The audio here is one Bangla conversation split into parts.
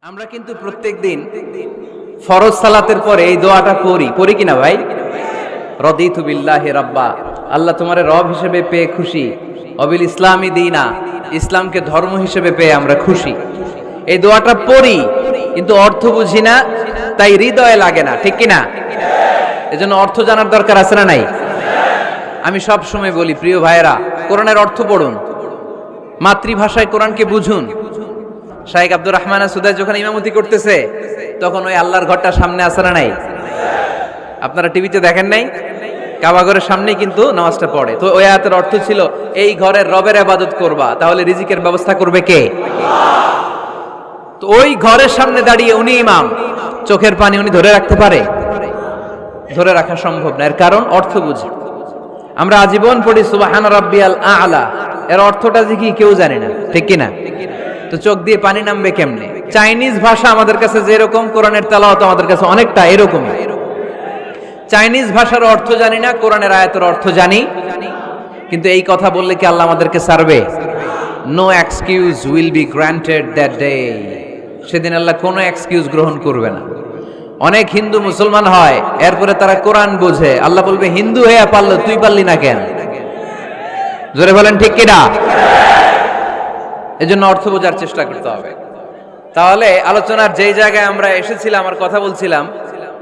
আমরা কিন্তু প্রত্যেকদিন ফরজ সালাতের পরে এই দোয়াটা পড়ি কিনা ভাই? রদিতু বিল্লাহি রাব্বা, আল্লাহ তোমারে রব হিসেবে পেয়ে খুশি, অবিল ইসলামী দীনা, ইসলামকে ধর্ম হিসেবে পেয়ে আমরা খুশি। এই দোয়াটা পড়ি কিন্তু অর্থ বুঝি না, তাই হৃদয়ে লাগে না, ঠিক কিনা? এজন্য অর্থ জানার দরকার আছে না নাই? আমি সব সময় বলি প্রিয় ভাইয়েরা, কোরআনের অর্থ পড়ুন, মাতৃভাষায় কোরআনকে বুঝুন। শাইখ আব্দুর রহমান সুদাই যখন ইমামতি করতেছে তখন ওই আল্লাহর ঘরটা সামনে আছে না নাই? আপনারা টিভিতে দেখেন নাই? কাবা ঘরের সামনেই কিন্তু নামাজটা পড়ে। তো ওই আয়াতের অর্থ ছিল এই ঘরের রবের ইবাদত করবা, তাহলে রিজিকের ব্যবস্থা করবে কে? তো ওই ঘরের সামনে দাঁড়িয়ে উনি ইমাম, চোখের পানি উনি ধরে রাখতে পারে? ধরে রাখা সম্ভব না। এর কারণ অর্থ বুঝি। আমরা আজীবন পড়ি সুবহান রাব্বিয়াল আ'লা, এর অর্থটা যে কি কেউ জানে না, ঠিক কিনা? তো চোখ দিয়ে পানি নামবে কেমনে? চাইনিজ ভাষা আমাদের কাছে যেরকম, কোরআনের তেলাওয়াত আমাদের কাছে অনেকটা এরকমই। চাইনিজ ভাষার অর্থ জানি না, কোরআনের আয়াতের অর্থ জানি, কিন্তু এই কথা বললে কি আল্লাহ আমাদেরকে ছাড়বে? No excuse will be granted that day. সেদিন আল্লাহ কোনো এক্সকিউজ গ্রহণ করবে না। অনেক হিন্দু মুসলমান হয়, এরপরে তারা কোরআন বোঝে, আল্লাহ বলবে হিন্দু হয়ে পারলো, তুই পারলি না কেন? জোরে বলেন ঠিক কিনা? এজন্য অর্থ বোঝার চেষ্টা করতে হবে। তাহলে আলোচনার যেই জায়গায় আমরা এসেছিলাম, আমার কথা বলছিলাম,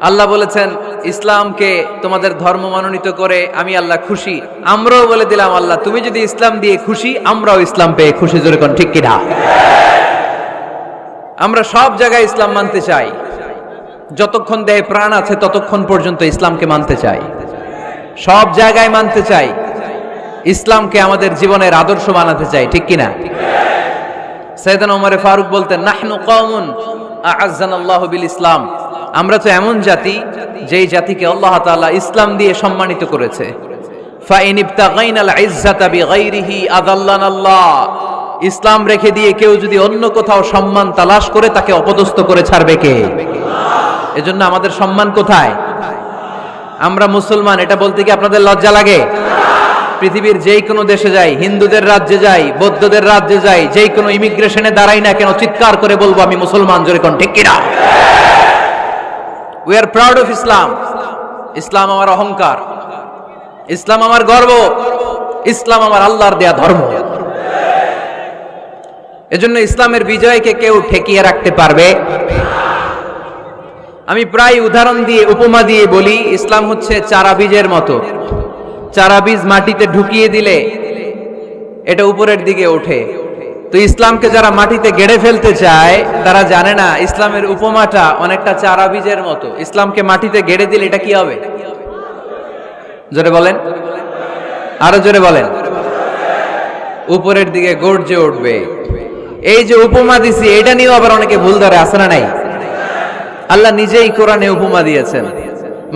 আল্লাহ বলেছেন ইসলামকে তোমাদের ধর্ম মনোনীত করে আমি আল্লাহ খুশি। আমরাও বলে দিলাম আল্লাহ তুমি যদি ইসলাম দিয়ে খুশি, আমরাও ইসলাম পেয়ে খুশি। জোরে কোন ঠিক কিনা? আমরা সব জায়গায় ইসলাম মানতে চাই, যতক্ষণ দেহে প্রাণ আছে ততক্ষণ পর্যন্ত ইসলামকে মানতে চাই, সব জায়গায় মানতে চাই, ইসলামকে আমাদের জীবনের আদর্শ বানাতে চাই, ঠিক কিনা? সাইয়েদনা ওমর ফারুক বলতেন নাহনু কওমুন আ'আজ্জানাল্লাহু বিল ইসলাম, আমরা তো এমন জাতি যেই জাতিকে আল্লাহ তাআলা ইসলাম দিয়ে সম্মানিত করেছে। ফা ইন ইবতাগাইনাল ইজ্জাতা বিগাইরিহি আযাল্লানাল্লাহ, ইসলাম রেখে দিয়ে কেউ যদি অন্য কোথাও সম্মান তালাশ করে তাকে অপদস্থ করে ছাড়বে কে? এজন্য আমাদের সম্মান কোথায়? আমরা মুসলমান, এটা বলতে কি আপনাদের লজ্জা লাগে? পৃথিবীর যেই কোনো দেশে যাই, হিন্দুদের রাজ্যে যাই, বৌদ্ধদের রাজ্যে যাই, যেই কোনো ইমিগ্রেশনে দাঁড়াই না কেন, চিৎকার করে বলবো আমি মুসলমান। জোরে কোন ঠিক কিনা? We are proud of Islam. ইসলাম আমার অহংকার, ইসলাম আমার গর্ব, ইসলাম আমার আল্লাহর দেয়া ধর্ম। এজন্য ইসলামের বিজয়কে কেউ ঠেকিয়ে রাখতে পারবে? আমি প্রায় উদাহরণ দিয়ে, উপমা দিয়ে বলি, ইসলাম হচ্ছে চারা বীজের মতো। চারা বীজ মাটিতে ঢুকিয়ে দিলে এটা উপরের দিকে ওঠে। তো ইসলামকে যারা মাটিতে গেড়ে ফেলতে চায় তারা জানে না ইসলামের উপমাটা অনেকটা চারা বীজের মতো। ইসলামকে মাটিতে গেড়ে দিলে এটা কি হবে? জোরে বলেন, আরো জোরে বলেন। উপরের দিকে গর্জে উঠবে। এই যে উপমা দিছি, এটা নিয়েও আবার অনেকে ভুল ধরে, আছে না নাই? আল্লাহ নিজেই কোরআনে উপমা দিয়েছেন,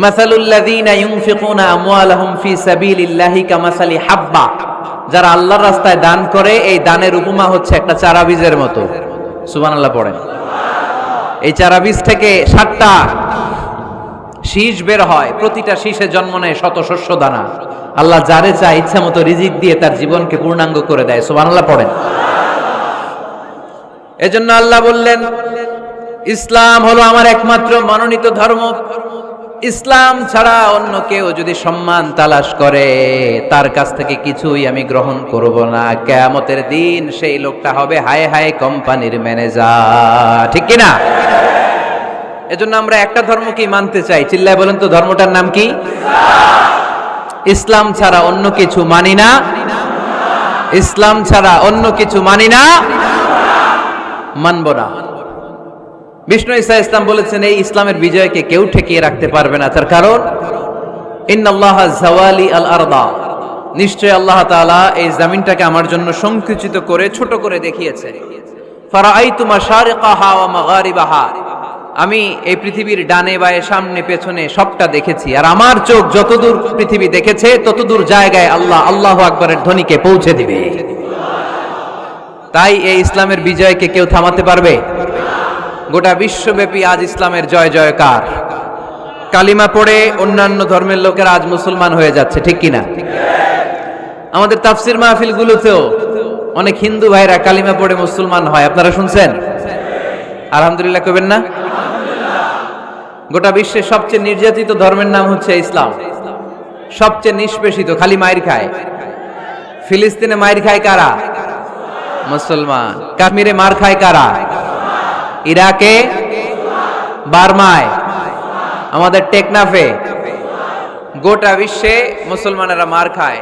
মাসালুল্লাযীনা ইউনফিকুনা আমওয়ালাহুম ফি সাবিলিল্লাহি কামাসালি হাব্বা, যারা আল্লাহর রাস্তায় দান করে এই দানের উপমা হচ্ছে একটা চারা বীজের মতো। সুবহানাল্লাহ পড়েন। এই চারা বীজ থেকে 7টা শীষ বের হয়, প্রতিটা শীষে জন্ম নেয় শত শস্য দানা। আল্লাহ যারে চায় ইচ্ছা মতো রিজিক দিয়ে তার জীবনকে পূর্ণাঙ্গ করে দেয়। সুবহানাল্লাহ পড়েন। এজন্য আল্লাহ বললেন ইসলাম হলো আমার একমাত্র মনোনীত ধর্ম। ইসলাম ছাড়া অন্য কেউ যদি সম্মান তালাশ করে তার কাছ থেকে কিছুই আমি গ্রহণ করব না। কিয়ামতের দিন সেই লোকটা হবে হায় হায় কোম্পানির ম্যানেজার, ঠিক কিনা? এজন্য আমরা একটা ধর্মকেই মানতে চাই। চিল্লায় বলেন তো ধর্মটার নাম কি? ইসলাম ছাড়া অন্য কিছু মানি না, ইসলাম ছাড়া অন্য কিছু মানি না, মানব না। বিষ্ণু ঈসা ইসলাম বলেছেন এই ইসলামের বিজয়কে কেউ ঠেকিয়ে রাখতে পারবে না। তার কারণ ইন্নাল্লাহা যাওয়ালি আল আরদা, নিশ্চয় আল্লাহ তাআলা এই জমিনটাকে আমার জন্য সংকুচিত করে ছোট করে দেখিয়েছে। ফারাআইতু মাশারিকাহা ওয়া মাগারিবাহা, আমি এই পৃথিবীর ডানে বায়ে সামনে পেছনে সবটা দেখেছি, আর আমার চোখ যতদূর পৃথিবী দেখেছে ততদূর জায়গায় আল্লাহ আল্লাহু আকবারের ধ্বনিকে পৌঁছে দিবে। তাই এই ইসলামের বিজয়কে কেউ থামাতে পারবে? গোটা বিশ্বব্যাপী আজ ইসলামের জয় জয়কার। কালিমা পড়ে অন্যান্য ধর্মের লোকেরা আজ মুসলমান হয়ে যাচ্ছে, ঠিক কিনা? আমাদের তাফসির মাহফিলগুলোতেও অনেক হিন্দু ভাইরা কালিমা পড়ে মুসলমান হয়, আপনারা শুনছেন? আলহামদুলিল্লাহ কইবেন না? গোটা বিশ্বের সবচেয়ে নির্যাতিত ধর্মের নাম হচ্ছে ইসলাম, সবচেয়ে নিষ্পেষিত, খালি মাইর খায়। ফিলিস্তিনে মাইর খায় কারা? মুসলমান। কাশ্মীরে মার খায় কারা? ইরাকে, বার্মায়, আমাদের টেকনাফে, গোটা বিশ্বে মুসলমানেরা মার খায়।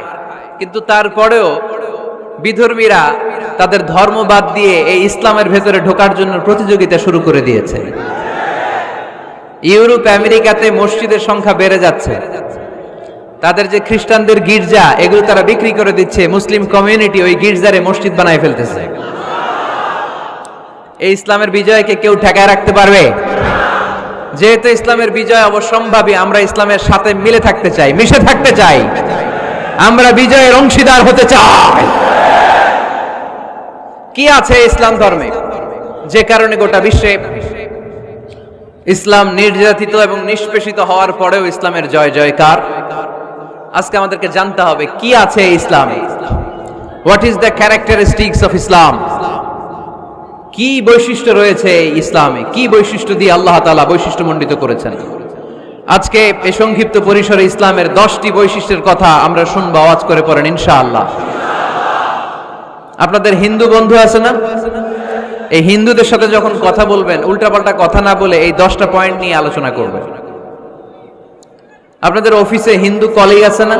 কিন্তু তারপরেও বিধর্মীরা তাদের ধর্ম বাদ দিয়ে এই ইসলামের ভেতরে ঢোকার জন্য প্রতিযোগিতা শুরু করে দিয়েছে। ইউরোপ আমেরিকাতে মসজিদের সংখ্যা বেড়ে যাচ্ছে, তাদের যে খ্রিস্টানদের গির্জা এগুলো তারা বিক্রি করে দিচ্ছে, মুসলিম কমিউনিটি ওই গির্জারে মসজিদ বানায় ফেলতেছে। এই ইসলামের বিজয়কে কেউ ঠেকায় রাখতে পারবে? যেহেতু ইসলামের বিজয় অবশ্যম্ভাবী, আমরা ইসলামের সাথে মিলে থাকতে চাই, মিশে থাকতে চাই, আমরা বিজয়ের অংশীদার হতে চাই। কি আছে ইসলাম ধর্মে যে কারণে গোটা বিশ্বে ইসলাম নির্যাতিত এবং নিষ্পেষিত হওয়ার পরেও ইসলামের জয় জয়কার? আজকে আমাদেরকে জানতে হবে কি আছে ইসলামে। What is the characteristics of Islam? কি বৈশিষ্ট্য রয়েছে ইসলামে, কি বৈশিষ্ট্য দিয়ে আল্লাহ তাআলা বৈশিষ্ট্যমণ্ডিত করেছেন। আজকে এই সংক্ষিপ্ত পরিসরে ইসলামের 10টি বৈশিষ্ট্যের কথা আমরা শুনবো, আওয়াজ করে পড়েন ইনশাআল্লাহ। আপনাদের হিন্দু বন্ধু আছে না? এই হিন্দুদের সাথে যখন কথা বলবেন উল্টাপাল্টা কথা না বলে এই 10টা পয়েন্ট নিয়ে আলোচনা করবেন। আপনাদের অফিসে হিন্দু কলিগ আছে না?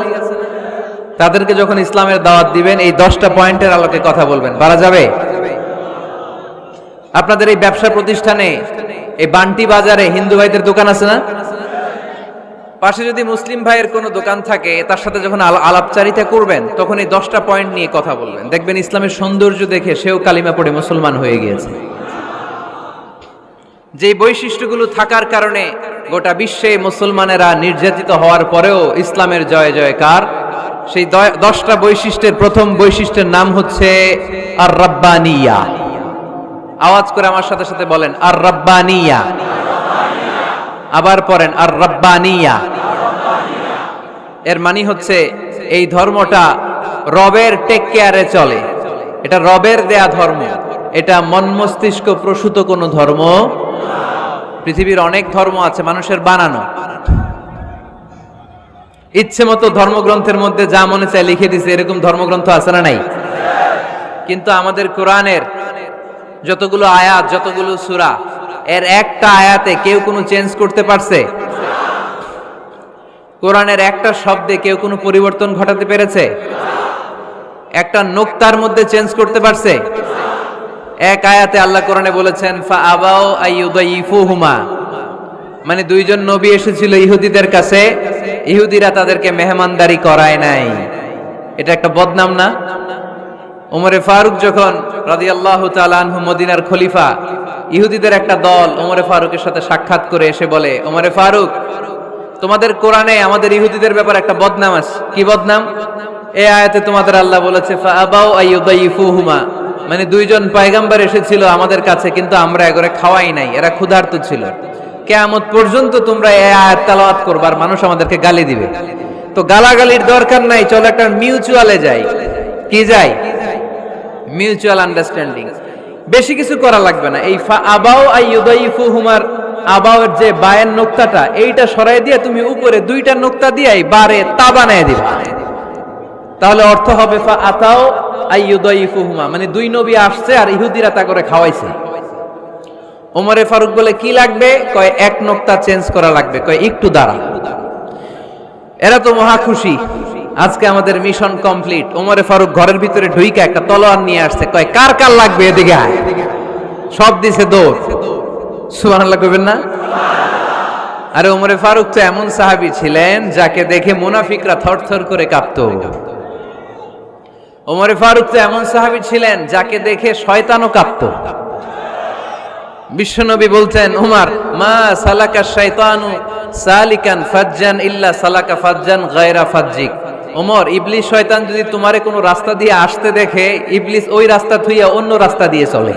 তাদেরকে যখন ইসলামের দাওয়াত দিবেন এই 10টা পয়েন্টের আলোকে কথা বলবেন, পারা যাবে? আপনাদের এই ব্যবসা প্রতিষ্ঠানে, এই বান্টি বাজারে হিন্দু ভাইদের দোকান আছে না? পাশে যদি মুসলিম ভাইয়ের কোনো দোকান থাকে তার সাথে যখন আলাপচারিতা করবেন তখন এই 10টা পয়েন্ট নিয়ে কথা বলবেন, দেখবেন ইসলামের সৌন্দর্য দেখে সেও কালিমা পড়ে মুসলমান হয়ে গিয়েছে। যে বৈশিষ্ট্যগুলো থাকার কারণে গোটা বিশ্বে মুসলমানেরা নির্যাতিত হওয়ার পরেও ইসলামের জয় জয়কার, সেই 10টা বৈশিষ্ট্যের প্রথম বৈশিষ্ট্যের নাম হচ্ছে আর রাব্বানিয়া। আওয়াজ করে আমার সাথে সাথে বলেন আর রাব্বানিয়া। আবার পড়েন আর রাব্বানিয়া। এর মানে হচ্ছে এই ধর্মটা রবের টেক কেয়ারে চলে, এটা রবের দেয়া ধর্ম, এটা মন মস্তিষ্ক প্রসূত কোনো ধর্ম। পৃথিবীর অনেক ধর্ম আছে মানুষের বানানো, ইচ্ছে মতো ধর্মগ্রন্থের মধ্যে যা মনে চায় লিখে দিছে, এরকম ধর্মগ্রন্থ আছে না নাই? কিন্তু আমাদের কোরআনের যতগুলো আয়াত, যতগুলো সূরা, এর একটা আয়াতে কেউ কোনো চেঞ্জ করতে পারছে? কোরআনের একটা শব্দে কেউ কোনো পরিবর্তন ঘটাতে পেরেছে? একটা নোক্তার মধ্যে চেঞ্জ করতে পারছে? এক আয়াতে আল্লাহ কোরআনে বলেছেন ফা আবাউ আইয়ুদাইফুহুমা, মানে দুইজন নবী এসেছিল ইহুদিদের কাছে, ইহুদিরা তাদেরকে মেহমানদারি করায় নাই। এটা একটা বদনাম না? ওমরে ফারুক যখন রাদিয়াল্লাহু তাআলা আনহু মদিনার খলিফা, ইহুদিদের একটা দল ওমরে ফারুকের সাথে সাক্ষাৎ করে এসে বলে, ওমরে ফারুক, তোমাদের কোরআনে আমাদের ইহুদিদের ব্যাপারে একটা বদনাম আছে। কি বদনাম? এই আয়াতে তোমাদের আল্লাহ বলেছে ফা আবাউ আইয়ুদাইফুহুমা, মানে দুইজন পয়গম্বর এসেছিল আমাদের কাছে কিন্তু আমরা এগরে খাওয়াই নাই, এরা ক্ষুধার্ত ছিল। কিয়ামত পর্যন্ত তোমরা এই আয়াত তেলাওয়াত করবে আর মানুষ আমাদেরকে গালি দিবে। তো গালাগালির দরকার নাই, চলো একটা মিউচুয়ালে যাই। কি যাই? Mutual understanding. বেশি কিছু করা লাগবে না। এই ফা আবাউ আইয়ুদাইফুহুমার আবাউয়ের যে বায়ের নোক্তাটা, এইটা সরাই দিয়ে তুমি উপরে দুইটা নোক্তা দিয়েই বারে তা বানায় দিবা, তাহলে অর্থ হবে ফা আতাও আইয়ুদাইফুহুমা, মানে দুই নবী আসছে আর ইহুদিরা তা করে খাওয়াইছে। ওমরে ফারুক বলে কি লাগবে? কয় এক নোক্তা চেঞ্জ করা লাগবে। কয় একটু দাঁড়া। এরা তো মহা খুশি, আজকে আমাদের মিশন কমপ্লিট। ওমরে ফারুক ঘরের ভিতরে ঢুইকা একটা তলোয়ার নিয়ে আসছে, কয় কার কার লাগবে এদিকে আয়। সব দিছে দৌড়। সুবহানাল্লাহ কইবেন না? আরে ওমরে ফারুক তো এমন সাহাবী ছিলেন যাকে দেখে মুনাফিকরা থরথর করে কাঁপতো। ওমরে ফারুক তো এমন সাহাবী ছিলেন যাকে দেখে শয়তানও কাঁপতো। বিশ্বনবী বলতেন, ওমর মা সালাকা শাইতানু সালিকান ফাজ্জান ইল্লা সালাকা ফাজ্জান গায়রা ফাজ্জিক। ওমর, ইবলিস শয়তান যদি তোমারে কোনো রাস্তা দিয়ে আসতে দেখে, ইবলিস ওই রাস্তা থুইয়া অন্য রাস্তা দিয়ে চলে।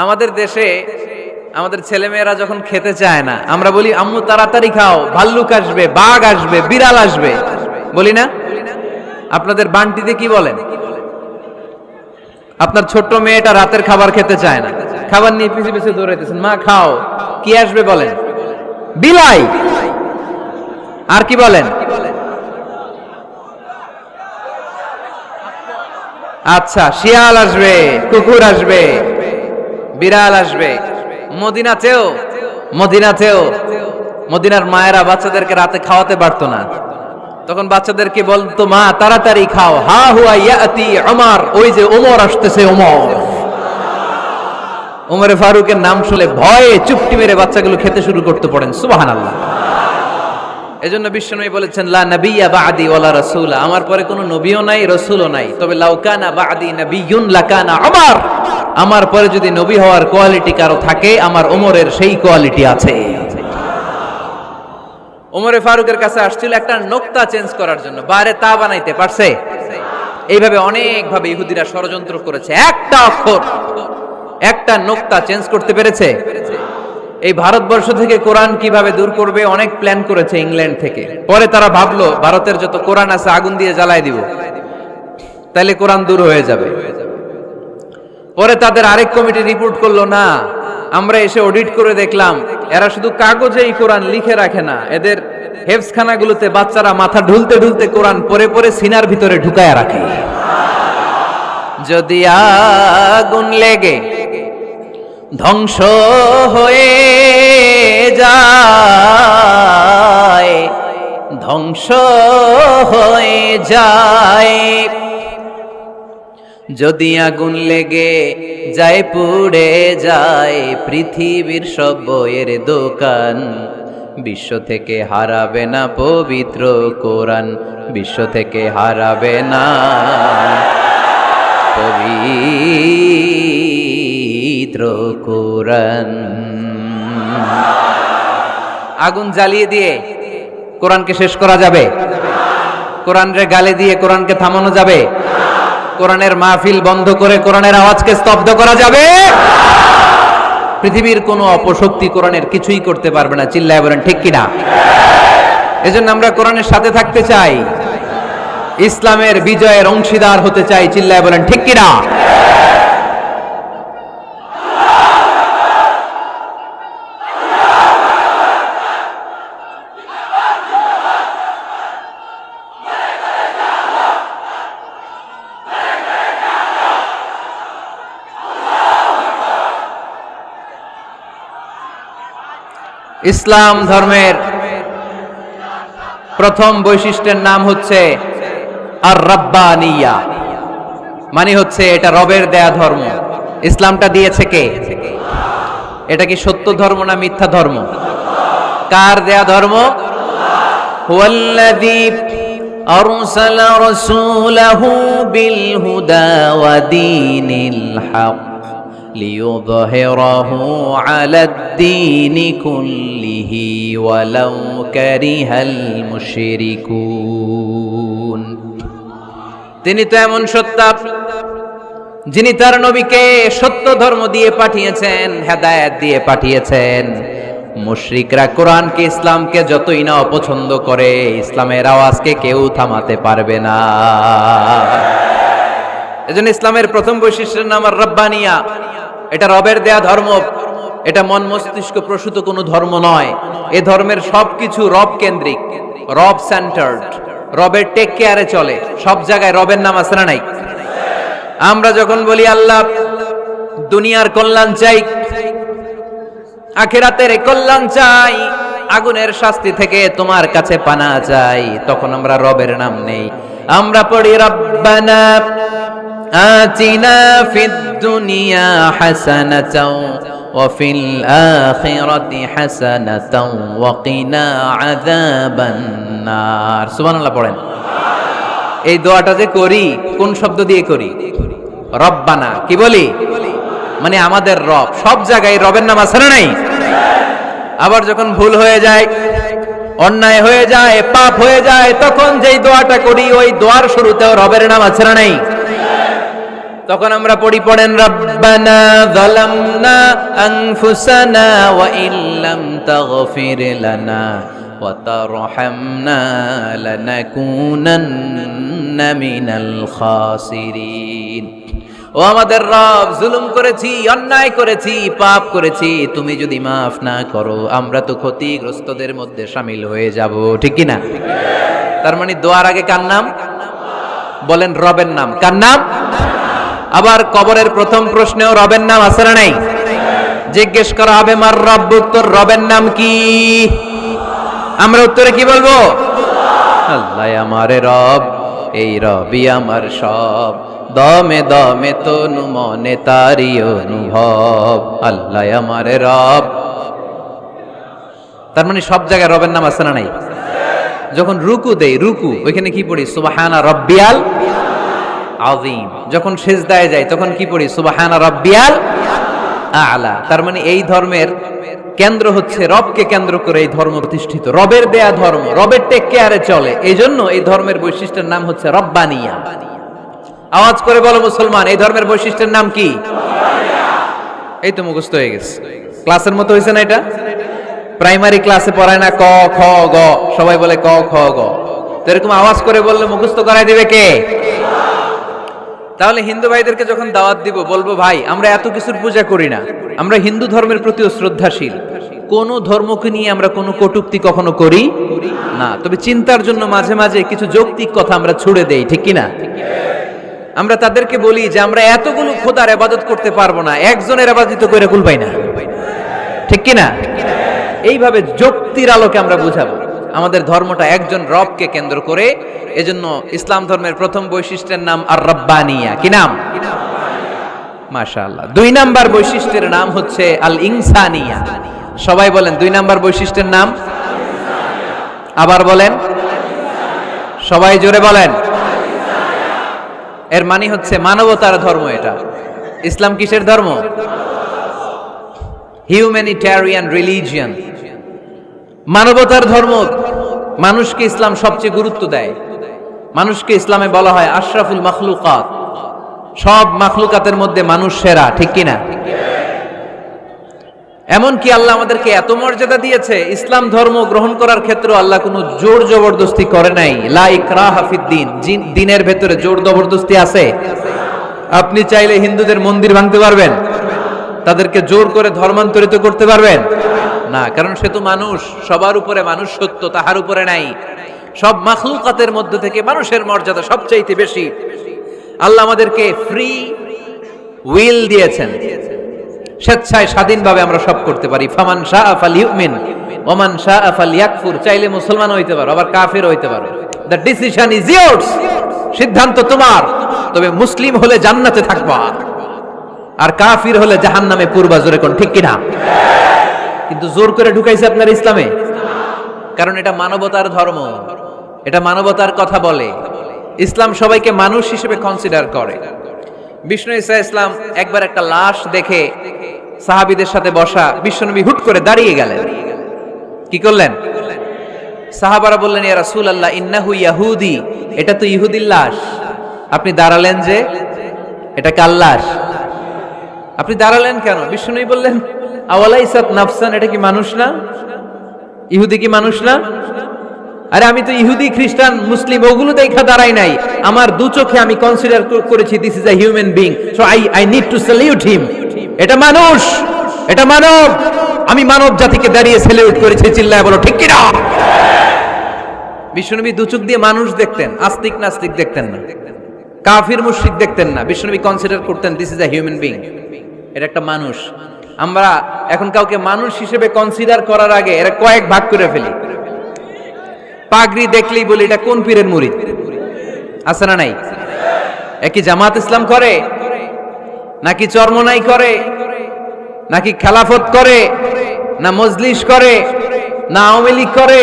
আমাদের দেশে আমাদের ছেলেমেয়েরা যখন খেতে চায় না, আমরা বলি আম্মু তাড়াতাড়ি খাও, ভাল্লুক আসবে, বাঘ আসবে, বিড়াল আসবে, বলি না? আপনাদের বান্টিতে কি বলেন? আপনার ছোট্ট মেয়েটা রাতের খাবার খেতে চায় না, খাবার নিয়ে পিছে পিছে দৌড়াইতেছেন, মা খাও, কি আসবে বলেন? বিলাই। আর কি বলেন? আচ্ছা, শিয়াল আসবে, কুকুর আসবে, বিড়াল আসবে। মদিনাতেও মদিনার মায়েরা বাচ্চাদেরকে রাতে খাওয়াতে পারতো না, তখন বাচ্চাদেরকে বলতো, মা তাড়াতাড়ি খাও, হা হুয়া ইয়াতি ওমর, ওই যে ওমর আসতেছে। ওমরে ফারুকের নাম শুনলে ভয়ে চুপটি মেরে বাচ্চাগুলো খেতে শুরু করতে, পড়েন সুবহানাল্লাহ। এজন্য বিশ্বনবী বলেছেন, লা নাবিয়্যা বা'দি ওয়ালা রাসূলা, আমার পরে কোনো নবীও নাই, রাসূলও নাই, তবে লাউ কানা বা'দি নাবিয়্যুন লাকানা ওমর, আমার পরে যদি নবী হওয়ার কোয়ালিটি কারো থাকে, আমার ওমরের সেই কোয়ালিটি আছে। ওমরে ফারুকের কাছে আসছিল একটা নোক্তা চেঞ্জ করার জন্য, বাইরে তা বানাইতে পারছে? এইভাবে অনেক ভাবে ইহুদিরা ষড়যন্ত্র করেছে, একটা অক্ষর, একটা নোক্তা চেঞ্জ করতে পেরেছে? এই ভারতবর্ষ থেকে কোরআন কিভাবে দূর করবে অনেক প্ল্যান করেছে ইংল্যান্ড থেকে। পরে তারা ভাবলো ভারতের যত কোরআন আছে আগুন দিয়ে জ্বালায় দিব, তাহলে কোরআন দূর হয়ে যাবে। পরে তাদের আরেক কমিটি রিপোর্ট করলো, না, আমরা এসে অডিট করে দেখলাম এরা শুধু কাগজেই কোরআন লিখে রাখে না, এদের হেফজখানাগুলোতে বাচ্চারা মাথা ঢুলতে ঢুলতে কোরআন পড়ে পড়ে সিনার ভিতরে ঢুকায় রাখে। যদি আগুন লেগে ধ্বংস হয়ে যায়, ধ্বংস হয়ে যায়, যদি আগুন লেগে যায় পুড়ে যায় পৃথিবীর সব বইয়ের দোকান, বিশ্ব থেকে হারাবে না পবিত্র কোরআন, বিশ্ব থেকে হারাবে না পবিত্র কোরআন। আগুন জ্বালিয়ে দিয়ে কোরআনকে শেষ করা যাবে? কোরআনরে গালে দিয়ে কোরআনকে থামানো যাবে? কোরআনের মাহফিল বন্ধ করে কোরআনের আওয়াজকে স্তব্ধ করা যাবে? পৃথিবীর কোনো অপশক্তি কোরআনের কিছুই করতে পারবে না, চিল্লায় বলেন ঠিক কিনা? এজন্য আমরা কোরআনের সাথে থাকতে চাই, ইসলামের বিজয়ের অংশীদার হতে চাই, চিল্লায় বলেন ঠিক কিনা? ইসলাম ধর্মের প্রথম বৈশিষ্ট্যের নাম হচ্ছে আর রাব্বানিয়া, মানে হচ্ছে এটা রবের দেয়া ধর্ম। ইসলামটা দিয়েছে কে? এটা কি সত্য ধর্ম না মিথ্যা ধর্ম? কার দেয়া ধর্ম? হুয়াল্লাযী আরসালা রাসূলাহু বিল হুদা ওয়া দীনিল হক লিইয়ুযহিরাহু আলাদ-দীনি কুল্লিহি ওয়ালাউ কারিহাল মুশরিকুন। তিনি তো এমন সত্তা যিনি তার নবীকে সত্য ধর্ম দিয়ে পাঠিয়েছেন, হেদায়েত দিয়ে পাঠিয়েছেন। মুশরিকরা কোরআনকে, ইসলামকে যতই না অপছন্দ করে, ইসলামের আওয়াজকে কেউ থামাতে পারবে না। এজন্য ইসলামের প্রথম বৈশিষ্ট্যের নাম আর রাব্বানিয়া, এটা রবের দেয়া ধর্ম, এটা মন মস্তিষ্ক প্রসূত কোনো ধর্ম নয়। এ ধর্মের সবকিছু রব কেন্দ্রিক, রব সেন্টার্ড, রবের টেক কেয়ারে চলে। সব জায়গায় রবের নাম আছে না নাই? আমরা যখন বলি আল্লাহ দুনিয়ার কল্যাণ চাই, আখিরাতের কল্যাণ চাই, আগুনের শাস্তি থেকে তোমার কাছে পানা চাই, তখন আমরা রবের নাম নেই। আমরা পড়ি রব্বানা আতিনা ফিদ দুনিয়া হাসানাতাও ওয়া ফিল আখিরাতি হাসানাতাও ওয়া কিনা আযাবান নার। সুবহানাল্লাহ পড়েন। এই দোয়াটা যে করি কোন শব্দ দিয়ে করি? রব্বানা। কি বলি? মানে আমাদের রব। সব জায়গায় রবের নাম আছে না নাই? আবার যখন ভুল হয়ে যায়, অন্যায় হয়ে যায়, পাপ হয়ে যায়, তখন যেই দোয়াটা করি ওই দোয়ার শুরুতেও রবের নাম আছে না নাই? তখন আমরা পড়েন রব্বানা যালামনা আনফুসানা ওয়া ইল্লাম তাগফির লানা ওয়া তারহামনা লানাকুনান্না মিনাল খাসিরিন। ও আমাদের রব, জুলুম করেছি, অন্যায় করেছি, পাপ করেছি, তুমি যদি মাফ না করো আমরা তো ক্ষতিগ্রস্তদের মধ্যে শামিল হয়ে যাব, ঠিক কি না? তার মানে দোয়ার আগে কার নাম বলেন? রবের নাম। কার নাম? আবার কবরের প্রথম প্রশ্নেও রবের নাম আছে না নাই? জিজ্ঞেস করা হবে মার রব্বুক, তোর রবের নাম কি? আমরা উত্তরে কি বলবো? আল্লাহ আমারে রব, এই রবি আমার সব, দমে দমে তনু মনে তারি অনুভব, আল্লাহ আমারে রব। তার মানে সব জায়গায় রবের নাম আছে না নাই? যখন রুকু দেই, রুকু ওইখানে কি পড়ি? সুবহানা রাব্বিয়াল আযীম। যখন সিজদায় যাই তখন কি পড়ি? সুবহানা রাব্বিয়াল আ'লা। তার মানে এই ধর্মের কেন্দ্র হচ্ছে রবকে কেন্দ্র করে এই ধর্ম প্রতিষ্ঠিত, রবের দেয়া ধর্ম, রবের টেক কেয়ারে চলে। এই জন্য এই ধর্মের বৈশিষ্ট্যের নাম হচ্ছে রব্বানিয়া। আওয়াজ করে বলো মুসলমান, এই ধর্মের বৈশিষ্ট্যের নাম কি? এই তো মুখস্থ হয়ে গেছে। ক্লাসের মতো হয়েছে না এটা? প্রাইমারি ক্লাসে পড়ায় না ক খ গ, সবাই বলে ক খ গ, তো এরকম আওয়াজ করে বললে মুখস্থ করাই দিবে কে? তাহলে হিন্দু ভাইদেরকে যখন দাওয়াত দিব বলবো, ভাই আমরা এত কিছুর পূজা করি না, আমরা হিন্দু ধর্মের প্রতিও শ্রদ্ধাশীল, কোন ধর্মকে নিয়ে আমরা কোনো কটূক্তি কখনো করি না, তবে চিন্তার জন্য মাঝে মাঝে কিছু যৌক্তিক কথা আমরা ছুড়ে দেই, ঠিক কি না? আমরা তাদেরকে বলি যে আমরা এতগুলো খোদার ইবাদত করতে পারবো না, একজনের ইবাদত করে কুল পাই না, ঠিক কি না? এইভাবে যুক্তির আলোকে আমরা বুঝাবো আমাদের ধর্মটা একজন রবকে কেন্দ্র করে। এজন্য ইসলাম ধর্মের প্রথম বৈশিষ্ট্যের নাম আর রব্বানিয়া। কি নাম? মাশাআল্লাহ। 2 নাম্বার বৈশিষ্ট্যের নাম হচ্ছে আল ইনসানিয়া। সবাই বলেন 2 নাম্বার বৈশিষ্ট্যের নাম। আবার বলেন, সবাই জোরে বলেন। এর মানে হচ্ছে মানবতার ধর্ম। এটা ইসলাম কিসের ধর্ম? হিউম্যানিটেরিয়ান রিলিজিয়ন, মানবতার ধর্ম। মানুষকে ইসলাম সবচেয়ে গুরুত্ব দেয়। মানুষকে ইসলামে বলা হয় আশরাফুল মাখলুকাত, সব মাখলুকাতের মধ্যে মানুষ সেরা, ঠিক কিনা? এমনকি আল্লাহ আমাদেরকে এত মর্যাদা দিয়েছে, ইসলাম ধর্ম গ্রহণ করার ক্ষেত্রে আল্লাহ কোনো জোর জবরদস্তি করে নাই। লা ইকরাহা ফিদ্দিন, দিনের ভেতরে জোর জবরদস্তি আছে? আপনি চাইলে হিন্দুদের মন্দির ভাঙতে পারবেন, তাদেরকে জোর করে ধর্মান্তরিত করতে পারবেন না, কারণ সে তো মানুষ, সবার উপরে মানুষ সত্য, তাহার উপরে নাই। সব মাখলুকাতের মধ্যে থেকে মানুষের মর্যাদা সবচাইতে বেশি। আল্লাহ আমাদেরকে ফ্রি উইল দিয়েছেন, স্বেচ্ছায় স্বাধীনভাবে আমরা সব করতে পারি। ফামান শাআ ফালইউমিন ওয়া মান শাআ ফালইয়াকফুর। চাইলে মুসলমান হইতে পারো, আবার কাফির হইতে পারো। দ্য ডিসিশন ইজ ইয়ার্স, সিদ্ধান্ত তোমার। তবে মুসলিম হলে জান্নাতে থাকবা, আর কাফির হলে জাহান্নামে পূর্বা। জোরে কোন ঠিক কিনা? কিন্তু জোর করে ঢুকাইছে আপনার ইসলামে, কারণ এটা মানবতার ধর্ম, এটা মানবতার কথা বলে। ইসলাম সবাইকে মানুষ হিসেবে কনসিডার করে। বিষ্ণু ঈসা ইসলাম একবার একটা লাশ দেখে সাহাবীদের সাথে বসা, বিশ্বনবী হুট করে দাঁড়িয়ে গেলেন। কি করলেন? সাহাবারা বললেন, ইয়া রাসূলুল্লাহ ইন্নাহু ইয়াহুদি, এটা তো ইহুদির লাশ। আপনি দাঁড়ালেন যে, এটা কার লাশ? আপনি দাঁড়ালেন কেন? বিশ্বনবী বললেন, আওয়ালাইসাত নাফসান, এটা কি মানুষ না? ইহুদি কি মানুষ না? আরে আমি তো ইহুদি, খ্রিস্টান, মুসলিম ওগুলো দেখা দাঁড়াই নাই, আমার দু চোখে আমি কনসিডার করেছি this is a human being, so I need to salute হিম। এটা মানুষ, এটা মানব, আমি মানব জাতিকে দাঁড়িয়ে স্যালিউট করেছি। চিল্লায় বলো ঠিক কিনা? বিশ্বনবী দু চোখ দিয়ে মানুষ দেখতেন, আস্তিক নাস্তিক দেখতেন না, কাফির মুশরিক দেখতেন না। বিশ্বনবী কনসিডার করতেন this is a human being, এটা একটা মানুষ। আমরা এখন কাউকে মানুষ হিসেবে কনসিডার করার আগে এরা কয়েক ভাগ করে ফেলি। পাগড়ি দেখলেই বলি এটা কোন পীরের মুরিদ, আছে না নাই? একই জামাত ইসলাম করে, নাকি চরমনাই করে, নাকি খেলাফত করে, না মজলিস করে, না আওয়ামী লীগ করে,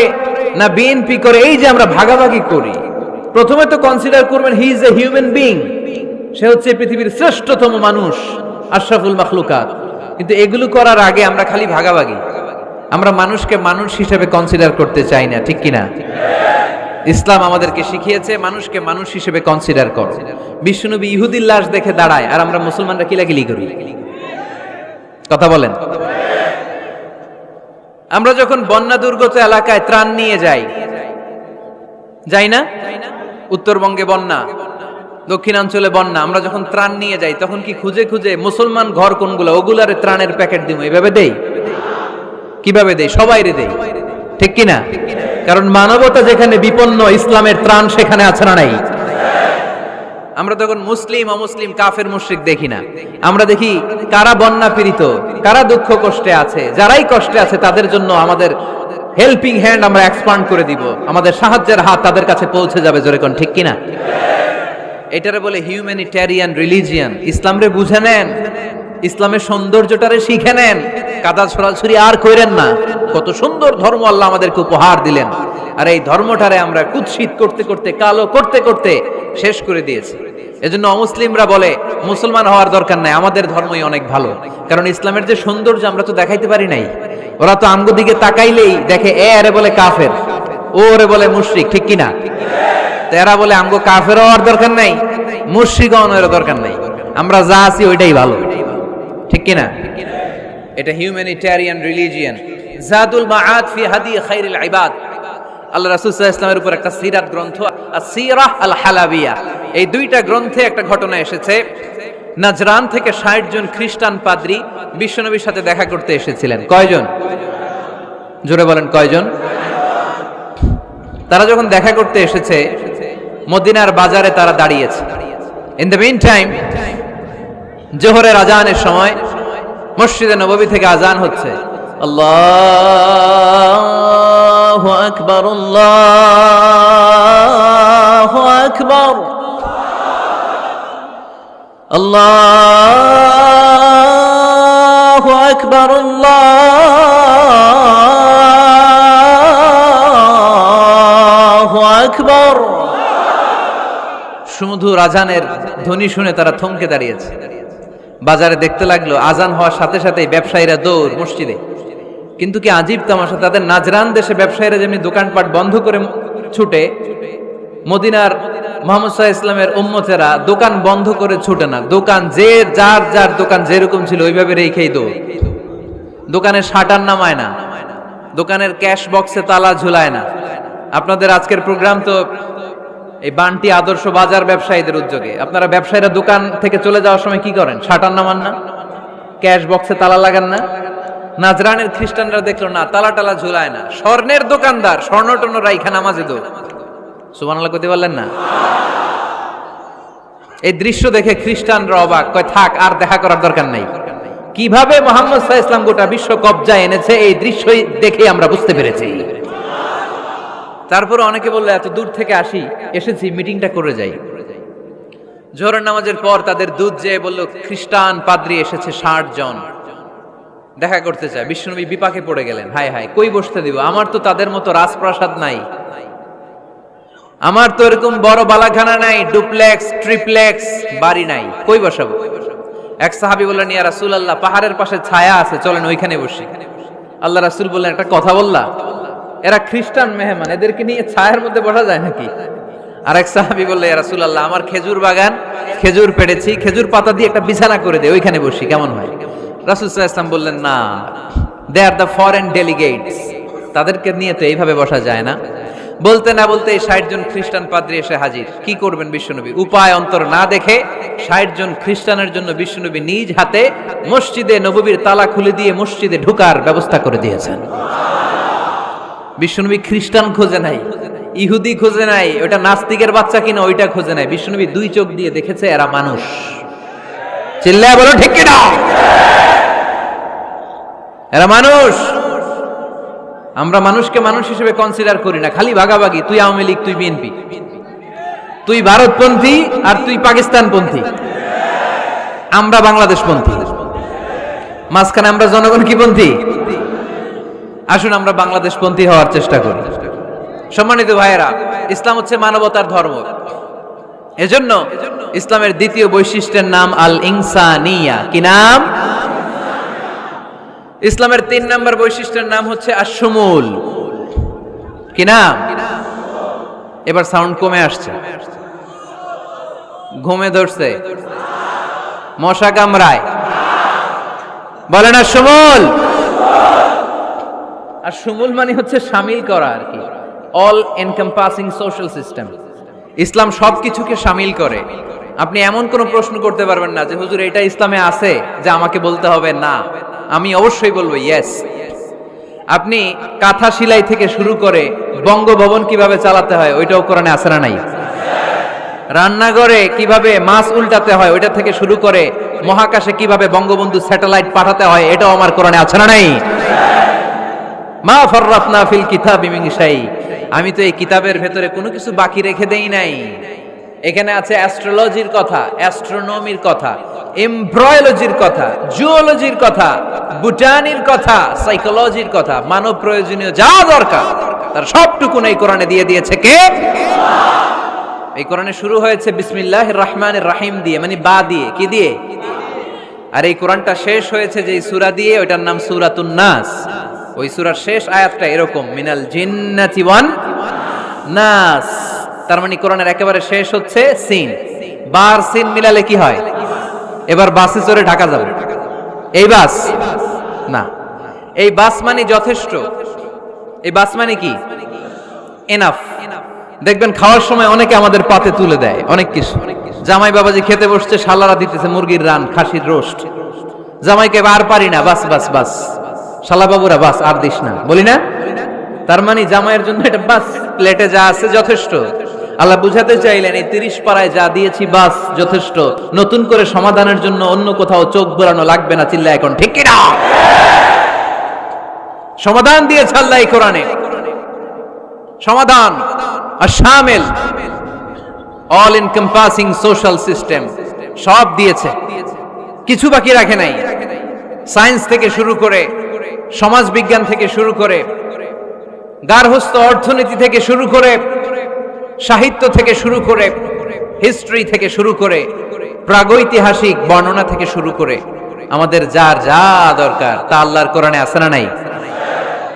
না বিএনপি করে? এই যে আমরা ভাগাভাগি করি, প্রথমে তো কনসিডার করবেন he is a human being, সে হচ্ছে পৃথিবীর শ্রেষ্ঠতম মানুষ, আশরাফুল মাখলুকাত। কিন্তু এগুলো করার আগে আমরা খালি ভাগাভাগি, আমরা মানুষকে মানুষ হিসেবে কনসিডার করতে চাই না, ঠিক কিনা? ইসলাম আমাদেরকে শিখিয়েছে মানুষকে মানুষ হিসেবে কনসিডার করো। বিশ্বনবী ইহুদির লাশ দেখে দাঁড়ায়, আর আমরা মুসলমানরা কিলাকিলি করি। কথা বলেন। আমরা যখন বন্যা দুর্গত এলাকায় ত্রাণ নিয়ে যাই, যাই না? উত্তরবঙ্গে বন্যা, দক্ষিণাঞ্চলে বন্যা, আমরা যখন ত্রাণ নিয়ে যাই তখন কি খুঁজে খুঁজে মুসলমান ঘর কোনগুলো ওগুলারে ত্রাণের প্যাকেট দিব এইভাবে দেই? কিভাবে দেই? সবাইরে দেই, ঠিক কিনা? কারণ মানবতা যেখানে বিপন্ন, ইসলামের ত্রাণ সেখানে আছে না নাই? আমরা তখন মুসলিম অমুসলিম কাফের মুশরিক দেখি না, আমরা দেখি কারা বন্যা পীড়িত, কারা দুঃখ কষ্টে আছে, যারাই কষ্টে আছে তাদের জন্য আমাদের হেল্পিং হ্যান্ড আমরা এক্সপান্ড করে দিব, আমাদের সাহায্যের হাত তাদের কাছে পৌঁছে যাবে। জোরে কোন ঠিক কিনা? এটারে বলে হিউম্যানিটেরিয়ান রিলিজিয়ান। ইসলামরে বুঝে নেন, ইসলামের সৌন্দর্যটারে শিখে নেন, কাদা ছড়াছড়ি আর কইরেন না। কত সুন্দর ধর্ম আল্লাহ আমাদেরকে উপহার দিলেন, আর এই ধর্মটারে আমরা কুৎসিত করতে করতে, কালো করতে করতে শেষ করে দিয়েছি। এজন্য অমুসলিমরা বলে মুসলমান হওয়ার দরকার নাই, আমাদের ধর্মই অনেক ভালো। কারণ ইসলামের যে সৌন্দর্য আমরা তো দেখাইতে পারি নাই। ওরা তো আমগো দিকে তাকাইলেই দেখে এ আরে বলে কাফের, ও ওরে বলে মুশরিক, ঠিক কিনা? এরা বলে আমগো কাফের হওয়ার দরকার নাই, মুশরিক হওয়ার দরকার নাই, আমরা যা আছি ওইটাই ভালো, ঠিক কিনা? এটা হিউম্যানিটেরিয়ান রিলিজিয়ান। জাদুল মাআদ ফি হাদি খায়রিল ইবাদ, আল্লাহ রাসূল সাল্লাল্লাহু আলাইহি ওয়াসাল্লামের উপর একটা সিরাত গ্রন্থ, as-সিরাহ আল-হালাবিয়া। এই দুইটা গ্রন্থে একটা ঘটনা এসেছে। নাজরান থেকে ৬০ জন খ্রিস্টান পাদ্রী বিশ্বনবীর সাথে দেখা করতে এসেছিলেন। কয়জন? জোরে বলেন কয়জন? তারা যখন দেখা করতে এসেছে, মদিনার বাজারে তারা দাঁড়িয়েছে। ইন দ্য মিন টাইম, জোহরের আজানের সময় মসজিদে নববী থেকে আজান হচ্ছে। আল্লাহু আকবার, আল্লাহু আকবার, আল্লাহু আকবার, আল্লাহু আকবার। সুমধুর আজানের ধ্বনি শুনে তারা থমকে দাঁড়িয়েছে। বাজারে দেখতে লাগলো আজান হওয়ার সাথে সাথেই ব্যবসায়ীরা দৌড় মসজিদে। কিন্তু কি আজীব তামাশা, তাদের নাজরান দেশে ব্যবসায়ীরা যেমনি দোকানপাট বন্ধ করে ছুটে, মদিনার মুহাম্মদ সাল্লাল্লাহু আলাইহি ওয়াসাল্লামের উম্মতেরা দোকান বন্ধ করে ছুটে না। দোকান যে যার যার দোকান যেরকম ছিল ওইভাবে রেখেই দৌড়। দোকানের শাটার নামায় না, দোকানের ক্যাশ বক্সে তালা ঝুলায় না। আপনাদের আজকের প্রোগ্রাম তো এই বান্টি আদর্শ বাজার ব্যবসায়ীদের উদ্যোগে। আপনারা ব্যবসায়ীরা দোকান থেকে চলে যাওয়ার সময় কি করেন? শাটার নামান না, ক্যাশ বক্সে তালা লাগান না। নাজরানের খ্রিস্টানরা দেখলো না, তালা টালা ঝুলায় না। স্বর্ণের দোকানদার স্বর্ণ টর্ণ রাইখা নামাজে দৌড়। সুবহানাল্লাহ কইতে পারলেন না? এই দৃশ্য দেখে খ্রিস্টানরা অবাক, কয় থাক আর দেখা করার দরকার নাই। কিভাবে মুহাম্মদ সাল্লাল্লাহু আলাইহি ওয়াসাল্লাম গোটা বিশ্ব কবজায় এনেছে এই দৃশ্যই দেখে আমরা বুঝতে পেরেছি। তারপরে অনেকে বললো এত দূর থেকে এসেছি মিটিংটা করে যাই। জোহরের নামাজের পর তাদের দুধ যেয়ে বলল খ্রিস্টান পাদ্রী এসেছে ৬০ জন দেখা করতে চায়। বিশ্বনবী বিপাকে পড়ে গেলেন, হায় হায় কই বসতে দিব, আমার তো তাদের মতো রাজপ্রাসাদ নাই, আমার তো এরকম বড় বালাখানা নাই, ডুপ্লেক্স ট্রিপ্লেক্স বাড়ি নাই, কই বসাবো? এক সাহাবী বললেন, ইয়া রাসূলুল্লাহ, পাহাড়ের পাশে ছায়া আছে, চলেন ওইখানে বসি। আল্লাহ রাসূল বললেন, একটা কথা বললা, এরা খ্রিস্টান মেহমান, এদেরকে নিয়ে ছায়ার মধ্যে বসা যায় নাকি? আর এক সাহাবী বললেন, ইয়া রাসূলুল্লাহ, আমার খেজুর বাগান, খেজুর পেড়েছি, খেজুর পাতা দিয়ে একটা বিছানা করে দে, ওইখানে বসি, কেমন হয়? রাসূল সাল্লাল্লাহু আলাইহি ওয়াসাল্লাম বললেন, না, দে আর দ্য ফরেন ডেলিগেটস, তাদেরকে নিয়ে তো এইভাবে বসা যায় না। বলতে না বলতে ৬০ জন খ্রিস্টান পাদ্রী এসে হাজির। কি করবেন বিশ্বনবী? উপায় অন্তর না দেখে ৬০ জন খ্রিস্টানের জন্য বিশ্বনবী নিজ হাতে মসজিদে নববীর তালা খুলে দিয়ে মসজিদে ঢোকার ব্যবস্থা করে দিয়েছেন। বিশ্বনবী খ্রিস্টান খোঁজে নাই, ইহুদি খোঁজে নাই, ওটা নাস্তিকের বাচ্চা কিনা ওইটা খোঁজে নাই। বিশ্বনবী দুই চোখ দিয়ে দেখেছে এরা মানুষ। চিল্লায় বলো ঠিক কিনা? এরা মানুষ। আমরা মানুষকে মানুষ হিসেবে কনসিডার করি না, খালি ভাগাভাগি, তুই আওয়ামী লীগ, তুই বিএনপি, তুই ভারতপন্থী আর তুই পাকিস্তানপন্থী, আমরা বাংলাদেশপন্থী, মাঝখানে আমরা জনগণ কি পন্থী? আসুন আমরা বাংলাদেশপন্থী হওয়ার চেষ্টা করি। সম্মানিত ভাইয়েরা, ইসলাম হচ্ছে মানবতার ধর্ম। এজন্য ইসলামের দ্বিতীয় বৈশিষ্ট্যের নাম আল ইনসানিয়া। কি নাম? ইসলামের ৩ নম্বর বৈশিষ্ট্যের নাম হচ্ছে আশ-শুমুল। কি নাম? এবার সাউন্ড কমে আসছে, ঘুমে ধরছে, মশা কামড়ায়, বলেন আশ-শুমুল। আশ-শুমুল মানে হচ্ছে শামিল করা আর কি, অল এনকম্পাসিং সোশ্যাল সিস্টেম। ইসলাম সবকিছুকে শামিল করে। আপনি এমন কোনো প্রশ্ন করতে পারবেন না যে হুজুর এটা ইসলামে আছে যে আমাকে বলতে হবে না, আমি অবশ্যই বলবো ইয়েস। আপনি কাঁথা সেলাই থেকে শুরু করে বঙ্গভবন কিভাবে চালাতে হয় ওইটাও কোরআনে আছে না নাই? রান্নাঘরে কিভাবে মাছ উল্টাতে হয় ওইটা থেকে শুরু করে মহাকাশে কিভাবে বঙ্গবন্ধু স্যাটেলাইট পাঠাতে হয় এটাও আমার কোরআনে আছে না নাই? মা ফাররাতনা ফিল কিতাবি মিন শাই, আমি তো এই কিতাবের ভেতরে কোনো কিছু বাকি রেখে দেই নাই। এখানে আছে অ্যাস্ট্রোলজির কথা, অ্যাস্ট্রোনমির কথা, এমব্রয়োলজির কথা, জুওলজির কথা, বুটানির কথা, সাইকোলজির কথা, মানব প্রয়োজনীয় যা দরকার তার সবটুকু এই কোরআনে দিয়ে দিয়েছে কে? এই কোরআনে শুরু হয়েছে বিসমিল্লাহির রহমানির রহিম দিয়ে, মানে বা দিয়ে, কি দিয়ে? আর এই কোরআনটা শেষ হয়েছে যে সূরা দিয়ে, ওইটার নাম সূরাতুন নাস। ওই সূরার শেষ আয়াতটা এরকম, মিনাল জিন্নাতি ওয়ান নাস। তার মানে কোরআনের একেবারে শেষ হচ্ছে সিন। বার সিন মিলালে কি হয়? এবার বাসে চড়ে ঢাকা যাবে। এই বাস না, এই বাস মানে যথেষ্ট। এই বাস মানে কি? এনাফ। দেখবেন খাওয়ার সময় অনেকে আমাদের পাতে তুলে দেয় অনেক কিছু। জামাই বাবাজি খেতে বসছে, শালারা দিতেছে মুরগির রান, খাসির রোস্ট। জামাইকে আর পারি না, বাস বাস বাস, শালা বাবুরা বাস আর দিস না, বলি না? তার মানে জামাইয়ের জন্য এটা বাস, প্লেটে যা আছে যথেষ্ট। আল্লাহ বুঝাতে চাইলেন এই 30 পারায় যা দিয়েছি বাস যথেষ্ট, নতুন করে সমাধানের জন্য অন্য কোথাও চোখ বোলানো লাগবে না। চিল্লা এখন ঠিক কিনা? সমাধান দিয়েছে আল্লাহ এই কোরআনে, সমাধান আর শামিল, অল এনকম্পাসিং সোশ্যাল সিস্টেম সব দিয়েছে, কিছু বাকি রাখে নাই। সায়েন্স থেকে শুরু করে, সমাজ বিজ্ঞান থেকে শুরু করে, গার্হস্থ্য অর্থনীতি থেকে শুরু করে, সাহিত্য থেকে শুরু করে, হিস্ট্রি থেকে শুরু করে, প্রাগৈতিহাসিক বর্ণনা থেকে শুরু করে, আমাদের যার যা দরকার তা আল্লাহর কোরআনে আছে না নাই?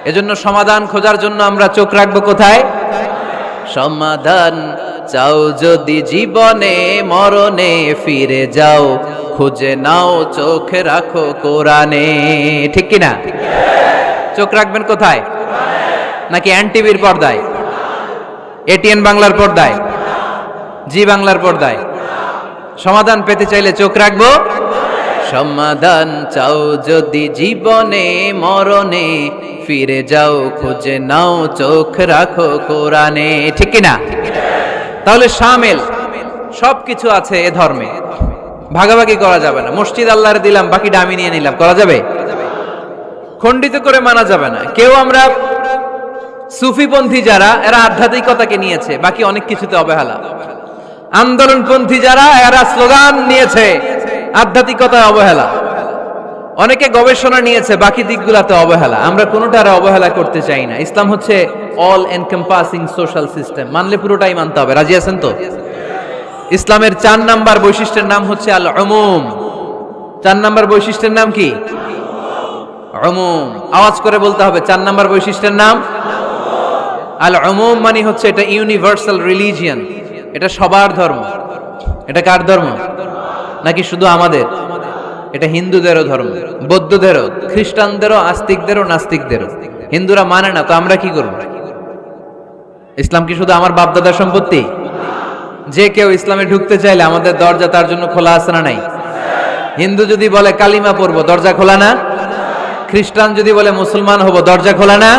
এজন্য সমাধান খোঁজার জন্য আমরা চোখ রাখবো কোথায়? সমাধান চাও যদি জীবনে মরণে ফিরে যাও, খুঁজে নাও চোখ রাখো কোরআনে। ঠিক কিনা? চোখ রাখবেন কোথায়? নাকি এনটিভির পর্দায়, এটিএন বাংলার পর্দায়, জি বাংলার পর্দায়? সমাধান পেতে চাইলে চোখ রাখবো। সমাধান চাও যদি জীবনে মরণে ফিরে যাও, খুঁজে নাও চোখ রাখো কোরআনে। ঠিক কিনা? তাহলে শামিল সবকিছু আছে এ ধর্মে, ভাগাভাগি করা যাবে না। মসজিদ আল্লাহরে দিলাম, বাকিটা আমি নিয়ে নিলাম, করা যাবে? খণ্ডিত করে মানা যাবে না। কেউ আমরা সুফিপন্থী যারা, এরা আধ্যাত্মিকতাকে নিয়েছে, বাকি অনেক কিছুতে অবহেলা। আন্দোলনপন্থী যারা, এরা স্লোগান নিয়েছে, আধ্যাত্মিকতায় অবহেলা। অনেকে গবেষণা নিয়েছে, বাকি দিকগুলাতে অবহেলা। আমরা কোনোটারে অবহেলা করতে চাই না। ইসলাম হচ্ছে অল এনকম্পাসিং সোশ্যাল সিস্টেম, মানলে পুরোটাই মানতে হবে। রাজি আছেন তো? ইসলামের 4 নাম্বার বৈশিষ্ট্যের নাম হচ্ছে আল উমুম। 4 নাম্বার বৈশিষ্ট্যের নাম কি? উমুম। আওয়াজ করে বলতে হবে, 4 নাম্বার বৈশিষ্ট্যের নাম আল উমুম। মানে হচ্ছে এটা ইউনিভার্সাল রিলিজিয়ন, এটা সবার ধর্ম। এটা কার ধর্ম? নাকি শুধু আমাদের? এটা হিন্দুদেরও ধর্ম, বৌদ্ধদেরও, খ্রিস্টানদেরও, আস্তিকদেরও, নাস্তিকদেরও। হিন্দুরা মানে না তো আমরা কি করব? ইসলাম কি শুধু আমার বাপদাদার সম্পত্তি? যে কেউ ইসলামে ঢুকতে চাইলে আমাদের দরজা তার জন্য খোলা আছে না নাই? হিন্দু যদি বলে কালিমা পড়বো, দরজা খোলা না? খ্রিস্টান যদি বলে মুসলমান হব, দরজা খোলা না?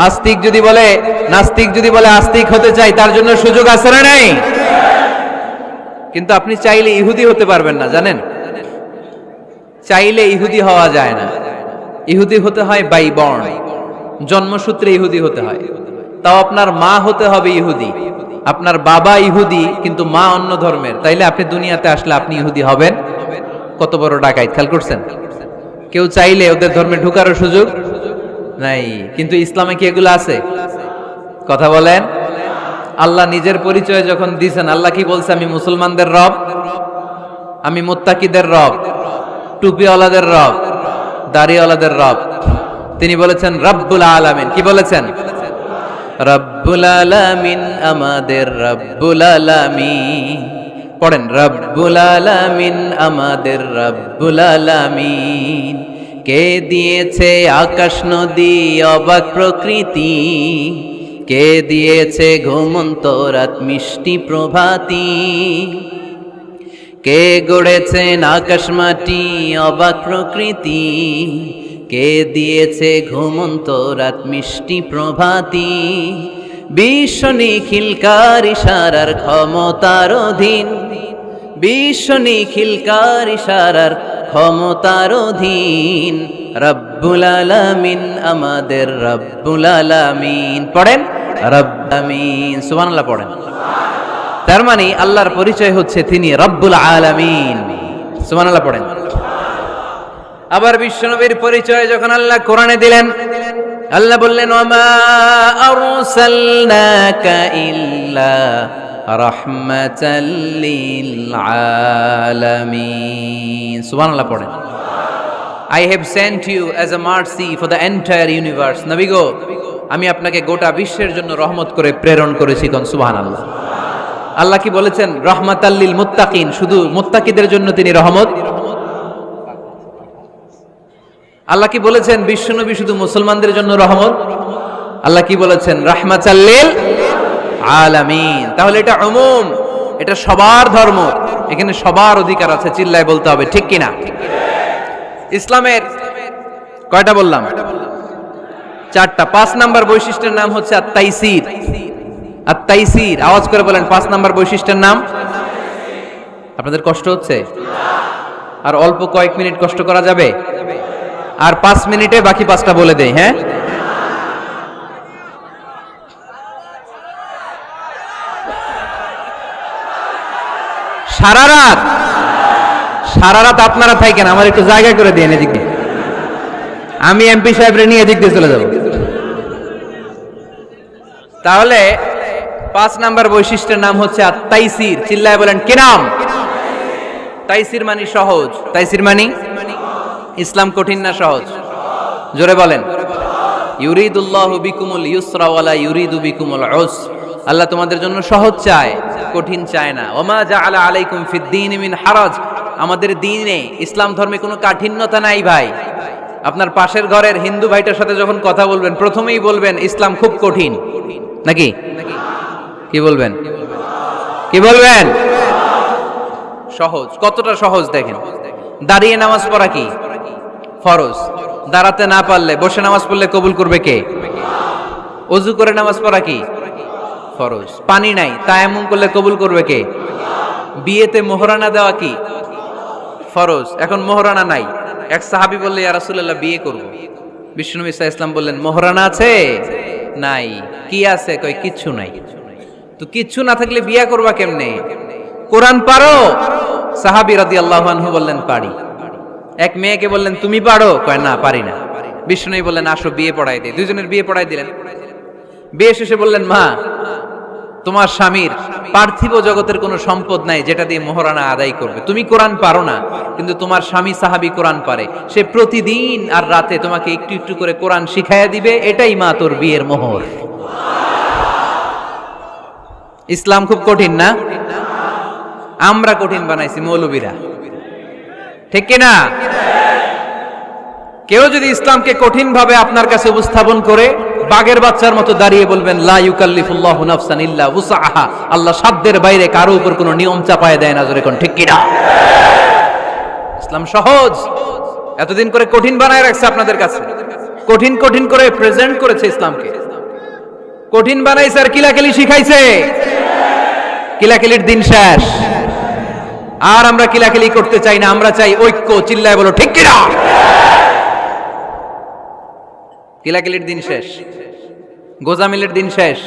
আস্তিক যদি বলে, নাস্তিক যদি বলে আস্তিক হতে চাই, তার জন্য সুযোগ আছে না নাই? কিন্তু আপনি চাইলে ইহুদি হতে পারবেন না, জানেন? চাইলে ইহুদি হওয়া যায় না। ইহুদি হতে হয় বাই বর্ন, জন্মসূত্রে ইহুদি হতে হয়। তাও আপনার মা হতে হবে ইহুদি, আপনার বাবা ইহুদি কিন্তু মা অন্য ধর্মের, তাইলে আপনি দুনিয়াতে আসলে আপনি ইহুদি হবেন? কত বড় ডাকাইত! খেয়াল করছেন? কেউ চাইলে ওদের ধর্মে ঢুকারও সুযোগ নাই। কিন্তু ইসলামে কি এগুলো আছে? কথা বলেন। আল্লাহ নিজের পরিচয় যখন দিয়েছেন, আল্লাহ কি বলছে? আমি মুসলমানদের রব, আমি মুত্তাকিদের রব, টুপিওয়ালাদের রব, দাড়িওয়ালাদের রব। তিনি বলেছেন রব্বুল আলামিন। কি বলেছেন? রব্বুল আলামিন, আমাদের রব্বুল আলামিন। পড়েন, রব্বুল আলামিন, আমাদের রব্বুল আলামিন। কে দিয়েছে আকাশ নদী অবাক প্রকৃতি, কে দিয়েছে ঘুমন্ত রাত মিষ্টি প্রভাতী, কে গড়েছেন আকাশ মাটি অবাক প্রকৃতি, কে দিয়েছে ঘুমন্ত রাত মিষ্টি প্রভাতী, বিশ্ব নিখিলকার ইশারার ক্ষমতার অধীন, বিশ্ব নিখিলকার ইশারার ক্ষমতার অধীন, রব্বুল আলামিন আমাদের রব্বুল আলামিন। পড়েন রব্বুল আলামিন, সুবহানাল্লাহ পড়েন। তার মানে আল্লাহর পরিচয় হচ্ছে তিনি রব্বুল আলামিন, সুবহানাল্লাহ পড়েন। আবার বিশ্বনবীর পরিচয় যখন আল্লাহ কোরআনে দিলেন, আল্লাহ বললেন ওয়ামা আরসালনাকা ইল্লা রাহমাতাল লিল আলামিন, সুবহানাল্লাহ পড়েন। I have sent you as a mercy for the entire universe. নবী গো, আমি আপনাকে গোটা বিশ্বের জন্য রহমত করে প্রেরণ করেছি, কোন সুবহানাল্লাহ। আল্লাহ কি বলেছেন? রাহমাতাল লিল মুত্তাকিন, শুধু মুত্তাকিদের জন্য তিনি রহমত। আল্লাহ কি বলেছেন বিশ্বনবী শুধু মুসলমানদের জন্য রহমত? আল্লাহ কি বলেছেন? রাহমাতাল লিল আলামিন। তাহলে এটা উমুম, এটা সবার ধর্ম, এখানে সবার অধিকার আছে, চিল্লায় বলতে হবে ঠিক কিনা? ইসলামের কয়টা বললাম? চারটা। 5 নাম্বার বৈশিষ্ট্যের নাম হচ্ছে আত-তাইসির। আত-তাইসির, আওয়াজ করে বলেন 5 নাম্বার বৈশিষ্ট্যের নাম। আপনাদের কষ্ট হচ্ছে? আর অল্প কয়েক মিনিট কষ্ট করা যাবে? আর 5 মিনিটে বাকি 5টা বলে দেই, হ্যাঁ? সারা রাত আপনারা থাকেন, আমার একটু জায়গা করে দিন এদিকে, আমি এমপি সাহেবরে নিয়ে এদিক দিয়ে চলে যাব। তাহলে 5 নাম্বার বৈশিষ্ট্যের নাম হচ্ছে আত-তাইসির। চিল্লায় বলেন কি নাম? তাইসির মানে সহজ। তাইসির মানে ইসলাম কঠিন না সহজ? জোরে বলেন। ইউরিদুল্লাহু বিকুমুল ইউসরা ওয়ালা ইউরিদু বিকুমুল উসর। আল্লাহ তোমাদের জন্য সহজ চায়, কঠিন চায় না। ওমা জাআলা আলাইকুম ফিদ-দীনি মিন হারাজ। আমাদের দ্বীনে, ইসলাম ধর্মে কোনো কাঠিন্যতা নাই ভাই। আপনার পাশের ঘরের হিন্দু ভাইটার সাথে যখন কথা বলবেন, প্রথমেই বলবেন ইসলাম খুব কঠিন, নাকি? কি বলবেন? কি বলবেন? সহজ। কতটা সহজ দেখেন। দাঁড়িয়ে নামাজ পড়া কি ফরজ, দাঁড়াতে না পারলে বসে নামাজ পড়লে কবুল করবে কে? ওযু করে নামাজ পড়া কি ফরজ। পানি নাই, তায়াম্মুম করলে কবুল করবে কে? বিয়েতে মোহরানা দেওয়া কি ফরজ। এখন মোহরানা নাই, এক সাহাবী বললে ইয়া রাসূলুল্লাহ বিয়ে করব। বিশ্বনবী সাল্লাল্লাহু আলাইহি ওয়াসাল্লাম বললেন মোহরানা আছে? নাই। কি আছে? কই কিচ্ছু নাই। তো কিচ্ছু না থাকলে বিয়ে করবা কেমনে? কোরআন পারো? সাহাবী রাদিয়াল্লাহু আনহু বললেন পারি। এক মেয়েকে বললেন তুমি পারো? কয় না পারি না। বিশ্বনবী বললেন আসো বিয়ে পড়াই দেই। দুইজনের বিয়ে পড়াই দিলেন। বিয়ে শেষে বললেন মা, তোমার স্বামীর পার্থিব জগতের কোনো সম্পদ নাই যেটা দিয়ে মোহরানা আদায় করবে। তুমি কোরআন পারো না, কিন্তু তোমার স্বামী সাহাবী কোরআন পারে। সে প্রতিদিন আর রাতে তোমাকে একটু একটু করে কোরআন শিখাইয়া দিবে, এটাই মা তোর বিয়ের মোহর। ইসলাম খুব কঠিন না? আমরা কঠিন বানাইছি মৌলবীরা, ঠিক কিনা? কেউ যদি ইসলামকে কঠিন ভাবে আপনার কাছে উপস্থাপন করে, বাগের বাচ্চার মতো দাঁড়িয়ে বলবেন লা ইউকাল্লিফুল্লাহু নাফসান ইল্লা উসআহা। আল্লাহ সাধ্যের বাইরে কারো উপর কোনো নিয়ম চাপায় দেয় না, জোরে কোন ঠিক কিনা? ইসলাম সহজ। এতদিন করে কঠিন বানায় রাখছে আপনাদের কাছে, কঠিন কঠিন করে প্রেজেন্ট করেছে ইসলামকে, কঠিন বানাইছে আর কিলাকিলি শিখাইছে। কিলাকিলির দিন শেষ, আর আমরা কিলাকিলি করতে চাই না, আমরা চাই ঐক্য। চিল্লায় বলো ঠিক কিনা? কিলাকিলির দিন শেষ, গোজামিলের দিন শেষ,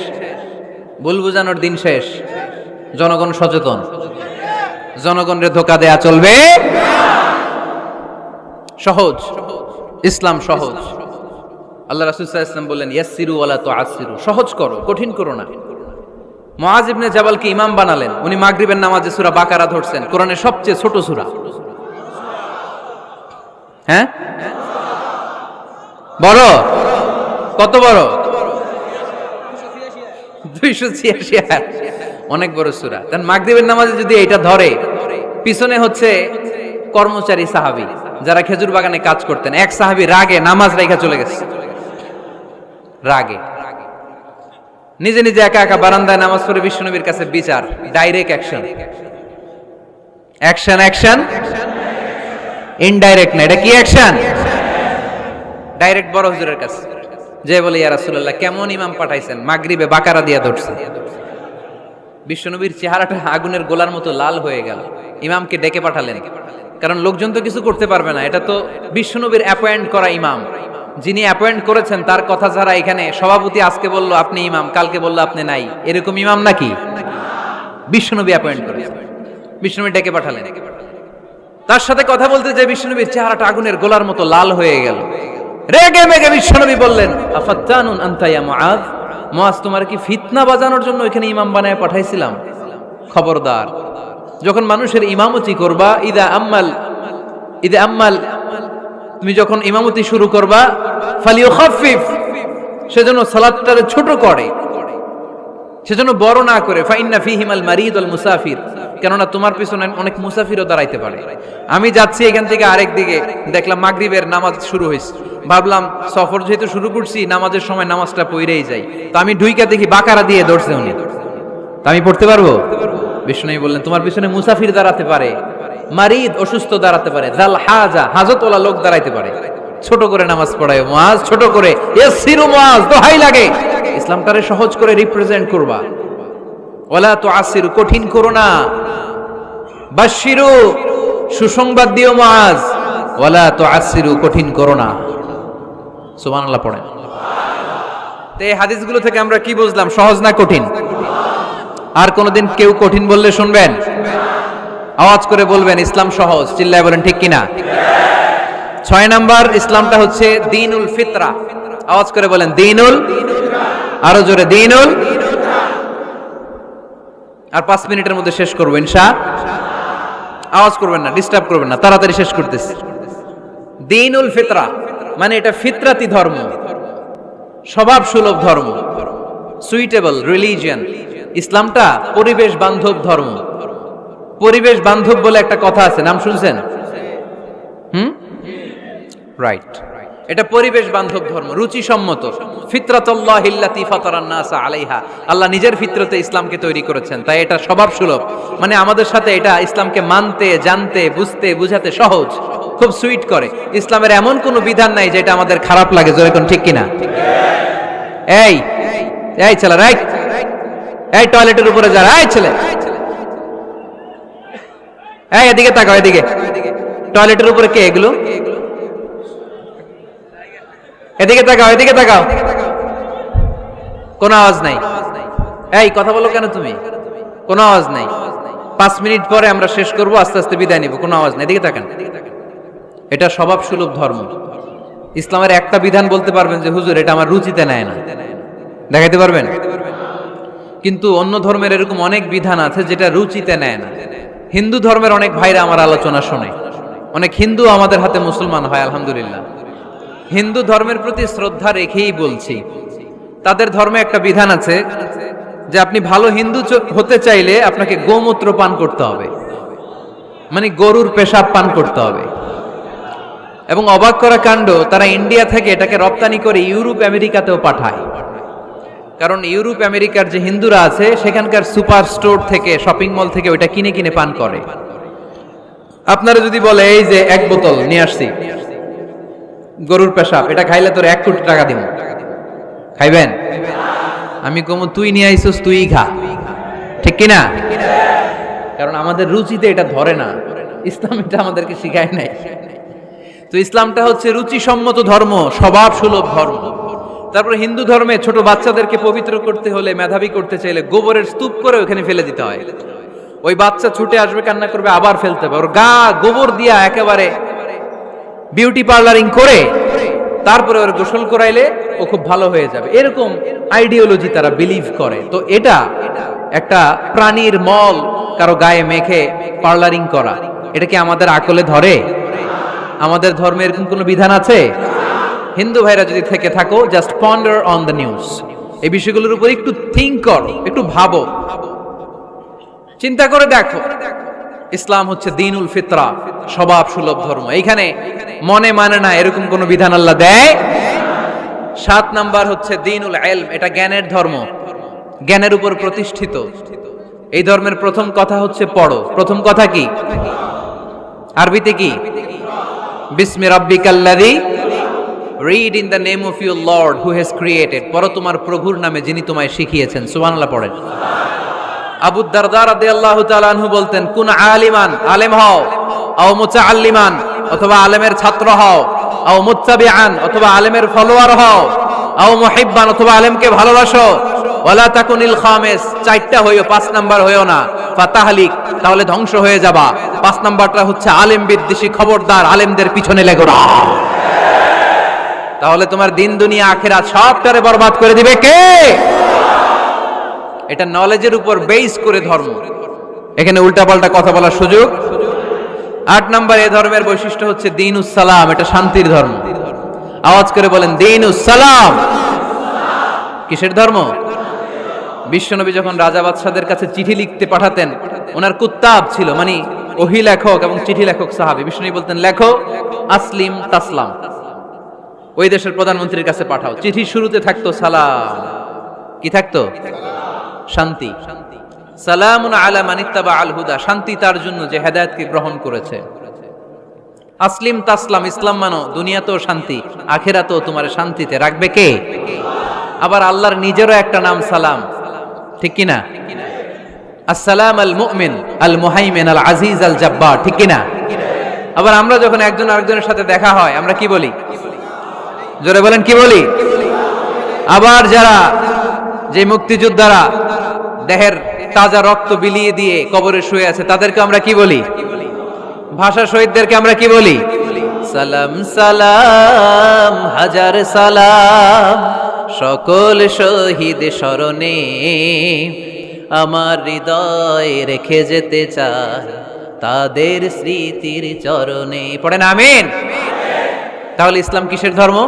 ভুল বুঝানোর দিন শেষ। জনগণ সচেতন, জনগণের ধোকা দেয়া চলবে। সহজ, ইসলাম সহজ। আল্লাহ রাসূল সাল্লাল্লাহু আলাইহি ওয়াসাল্লাম বললেন ইয়াসসিরু ওয়ালা তুআসসিরু, সহজ করো, কঠিন করো না। মুআয ইবনে জাবালকে ইমাম বানালেন, উনি মাগরিবের নামাজে সূরা বাকারা ধরছেন, কোরআনের সবচেয়ে ছোট সূরা। হ্যাঁ বড়? কত বড়? 286, অনেক বড় সূরা। তার মাগরিবের নামাজে যদি এটা ধরে, পিছনে হচ্ছে কর্মচারী সাহাবী যারা খেজুর বাগানে কাজ করতেন। এক সাহাবী রাগে নামাজ রাইখা চলে গেছে, রাগে। নিজে নিজে একা একা বারান্দায় নামাজ পড়ে বিশ্বনবীর কাছে বিচার, direct action, action action, indirect না, এটা কি অ্যাকশন? ডাইরেক্ট বড় হুজুরের কাছে যে বলে, ইয়া রাসূলুল্লাহ, কেমন ইমাম পাঠাইছেন, মাগরিবে বাকারা দিয়া ধরছে। বিশ্বনবীর চেহারাটা আগুনের গোলার মতো লাল হয়ে গেল। ইমামকে ডেকে পাঠালেন, কারণ লোকজন তো কিছু করতে পারবে না, এটা তো বিশ্বনবীর অ্যাপয়েন্ট করা ইমাম। যিনি অ্যাপয়েন্ট করেছেন তার কথা ছাড়া এখানে সভাপতি আজকে বলল আপনি ইমাম, কালকে বলল আপনি নাই, এরকম ইমাম নাকি? বিশ্বনবী অ্যাপয়েন্ট করেছেন। বিশ্বনবী ডেকে পাঠালেন, তার সাথে কথা বলতে যে বিশ্বনবীর চেহারাটা আগুনের গোলার মতো লাল হয়ে গেল। রেগে মেগে বিশ্বনবী বললেন, আফাত্তানুন আনতা ইয়া মুআজ, মুআজ তোমার কি ফিতনা বাজানোর জন্য এখানে ইমাম বানায় পাঠাইছিলাম? খবরদার, যখন মানুষের ইমামতি করবা, ইদা আম্মাল, তুমি যখন ইমামতি শুরু করবা, ফালিয়ুখাফফিফ, সেজন্য সালাতটারে ছোট করে, সেজন্য বড় না করে। ফাইন্না ফীহিমাল মারিদ ওয়াল মুসাফির, কেননা তোমার পিছনে অনেক মুসাফিরও দাঁড়াইতে পারে। আমি যাচ্ছি এখান থেকে আরেক দিকে, দেখলাম মাগরিবের নামাজ শুরু হয়েছে, ভাবলাম সফর যেহেতু শুরু করছি, নামাজের সময় নামাজটা পড়েই যাই, তো আমি ঢুইকা দেখি বাকারা দিয়ে ধরছে উনি, তা আমি পড়তে পারবো? বিষ্ণু বললেন, তোমার পিছনে মুসাফির দাঁড়াতে পারে, মারিদ অসুস্থ দাঁড়াতে পারে, জাল হাজা হাজতওয়ালা লোক দাঁড়াইতে পারে। ছোট করে নামাজ পড়ায় মুআজ, ছোট করে, ইয়াসসিরু মুআজ, দোহাই লাগে ইসলামটারে সহজ করে রিপ্রেজেন্ট করবা। ওয়ালা তুআসসিরু, কঠিন করো না। বাশশিরু, সুসংবাদ দিও মুআজ, ওয়ালা তুআসসিরু, কঠিন করো না। সুবহানাল্লাহ পড়েন। তো এই হাদিসগুলো থেকে আমরা কি বুঝলাম? সহজ না কঠিন? আর কোনদিন কেউ কঠিন বললে শুনবেন? আওয়াজ করে বলবেন ইসলাম সহজ, চিল্লায় বলেন ঠিক কিনা? 6 নাম্বার, ইসলামটা হচ্ছে দ্বীনুল ফিতরা। আওয়াজ করে বলেন দ্বীনুল, আরো জোরে দ্বীনুল। আর 5 মিনিটের মধ্যে শেষ করবো ইনশাআল্লাহ। আওয়াজ করবেন না, ডিস্টার্ব করবেন না, তাড়াতাড়ি শেষ করতেছি। দ্বীনুল ফিতরা মানে এটা ফিতরাতি ধর্ম, স্বভাব সুলভ ধর্ম, সুইটেবল রিলিজিয়ন। ইসলামটা পরিবেশ বান্ধব ধর্ম। পরিবেশ বান্ধব বলে একটা কথা আছে, নাম শুনছেন? রাইট, এটা পরিবেশ বান্ধব ধর্ম, রুচিসম্মত। ফিতরাতুল্লাহিল্লাতী ফাতারান নাসা আলাইহা, আল্লাহ নিজের ফিতরতে ইসলামকে তৈরি করেছেন, তাই এটা স্বভাব সুলভ। মানে আমাদের সাথে এটা ইসলামকে মানতে, জানতে, বুঝতে, বুঝাতে সহজ, খুব সুইট করে। ইসলামের এমন কোনো বিধান নাই যেটা আমাদের খারাপ লাগে, জোরে কোন ঠিক কিনা? এই এই ছেলে, রাইট, এই টয়লেটের উপরে যা, এই ছেলে, এই এদিকে তাকাও, এদিকে। টয়লেটের উপরে কে এগুলো? এদিকে তাকাও, এদিকে তাকাও। কোনো আওয়াজ নাই। এই কথা বলো কেন তুমি? কোনো আওয়াজ নাই। 5 মিনিট পরে আমরা শেষ করব, আস্তে আস্তে বিদায় নিব, কোনো আওয়াজ নাই। এদিকে তাকান। এটা স্বভাব সুলভ ধর্ম। ইসলামের একটা বিধান বলতে পারবেন যে হুজুর এটা আমার রুচিতে নেয় না, দেখাইতে পারবেন? কিন্তু অন্য ধর্মের এরকম অনেক বিধান আছে যেটা রুচিতে নেয় না। হিন্দু ধর্মের অনেক ভাইরা আমার আলোচনা শোনে, অনেক হিন্দু আমাদের হাতে মুসলমান হয়, আলহামদুলিল্লাহ। হিন্দু ধর্মের প্রতি শ্রদ্ধা রেখেই বলছি, তাদের ধর্মে একটা বিধান আছে যে আপনি ভালো হিন্দু হতে চাইলে আপনাকে গোমূত্র পান করতে হবে, মানে গরুর পেশাব পান করতে হবে। এবং অবাক করা কাণ্ড, তারা ইন্ডিয়া থেকে এটাকে রপ্তানি করে ইউরোপ আমেরিকাতেও পাঠায়। কারণ ইউরোপ আমেরিকার যে হিন্দুরা আছে সেখানকার সুপার স্টোর থেকে, শপিং মল থেকে ওইটা কিনে কিনে পান করে। আপনারা যদি বলে এই যে 1 বোতল নিয়ে আসছি গরুর পেশাব, এটা খাইলে তোর 1 কোটি টাকা দিব, খাইবেন? আমি কমু তুই নিয়ে আইছিস, তুই খা, ঠিক কিনা? কারণ আমাদের রুচিতে এটা ধরে না, ইসলাম এটা আমাদেরকে শিখায় নাই। তো ইসলামটা হচ্ছে রুচিসম্মত ধর্ম, স্বভাব সুলভ ধর্ম। তারপরে হিন্দু ধর্মে ছোট বাচ্চাদেরকে পবিত্র করতে হলে, মেধাবী করতে চাইলে গোবরের স্তূপ করে ওখানে ফেলে দিতে হয়। ওই বাচ্চা ছুটে আসবে, কান্না করবে, আবার ফেলতে হবে। ওর গা গোবর দিয়া একেবারে বিউটি পার্লারিং করে তারপরে ওর গোসল করাইলে ও খুব ভালো হয়ে যাবে, এরকম আইডিওলজি তারা বিলিভ করে। তো এটা একটা প্রাণীর মল কারো গায়ে মেখে পার্লারিং করা, এটা কি আমাদের আকলে ধরে? আমাদের ধর্মে এরকম কোনো বিধান আছে? হিন্দু ভাইরা যদি থেকে থাকো, just ponder on the news, এই বিষয়গুলোর উপর একটু থিঙ্ক করো, একটু ভাবো, চিন্তা করে দেখো। ইসলাম হচ্ছে দ্বীনুল ফিতরা, স্বভাব সুলভ ধর্ম। এইখানে মনে মানে না এরকম কোন বিধান আল্লাহ দেয়। 7 নাম্বার হচ্ছে দ্বীনুল ইলম, এটা জ্ঞানের ধর্ম। জ্ঞানের উপর প্রতিষ্ঠিত। এই ধর্মের প্রথম কথা হচ্ছে পড়ো। প্রথম কথা কি? আরবিতে কি? বিসমি রাব্বিকাল্লাযী, read in the name of your lord who has created. পড়ো তোমার প্রভুর নামে যিনি তোমায় শিখিয়েছেন। সুবহানাল্লাহ পড়েন। আবু দারদা রাদিয়াল্লাহু তাআলা আনহু বলতেন, কুন আলিমান, আলেম হও, আও মুতাআল্লিমান, অথবা আলেমের ছাত্র হও, আও মুত্তাবিআন, অথবা আলেমের ফলোয়ার হও, আও মুহিব্বান, অথবা আলেমকে ভালোবাসো, ওয়ালা তাকুনিল খামিস, চারটা হইও, 5 নাম্বার হইও না, ফাতাহলিক, তাহলে ধ্বংস হয়ে যাবা। 5 নাম্বারটা হচ্ছে আলেম বিদ্বেষী, খবরদার আলেমদের পিছনে লেগো না, তাহলে তোমার দিন দুনিয়া আখিরাত সবটারে বরবাদ করে দিবে কে? এটা নলেজের উপর বেস করে ধর্ম, এখানে উল্টাপাল্টা কথা বলার সুযোগ। 8 নাম্বার এই ধর্মের বৈশিষ্ট্য হচ্ছে দীনুস সালাম, এটা শান্তির ধর্ম। আওয়াজ করে বলেন দীনুস সালাম। কিসের ধর্ম? বিশ্বনবী যখন রাজা বাদশাদের কাছে চিঠি লিখতে পাঠাতেন, ওনার কুত্তাব ছিল, মানে ওহী লেখক এবং চিঠি লেখক সাহাবী। বিশ্বনবী বলতেন লেখো আসলিম তাসলাম, ওই দেশের প্রধানমন্ত্রীর কাছে পাঠাও। চিঠির শুরুতে থাকতো সালাম, কি থাকতো? শান্তি। সালামুন আলা মান ইত্তাবা আল হুদা, শান্তি তার জন্য যে হেদায়েতকে গ্রহণ করেছে। আসলিম তাসলাম, ইসলাম মানো, দুনিয়াতেও শান্তি, আখিরাতেও তোমার শান্তিতে রাখবে কে? আবার আল্লাহর নিজেরও একটা নাম সালাম, ঠিক কি না? আসসালাম আল মুমিন আল মুহাইমিন আল আজিজ আল জাব্বার, ঠিক কি না? আবার আমরা যখন একজন আরেকজনের সাথে দেখা হয় আমরা কি বলি? জোরে বলেন কি বলি? আবার যারা যে মুক্তিযোদ্ধারা দেহের তাজা রক্ত বিলিয়ে দিয়ে কবরে শুয়ে আছে তাদেরকে আমরা কি বলি? ভাষা শহীদদেরকে আমরা কি বলি? সালাম সালাম হাজার সালাম, সকল শহীদ স্মরণে আমার হৃদয় রেখে যেতে চাই তাদের স্মৃতির চরণে। পড়েন আমিন। তাহলে ইসলাম কিসের ধর্ম?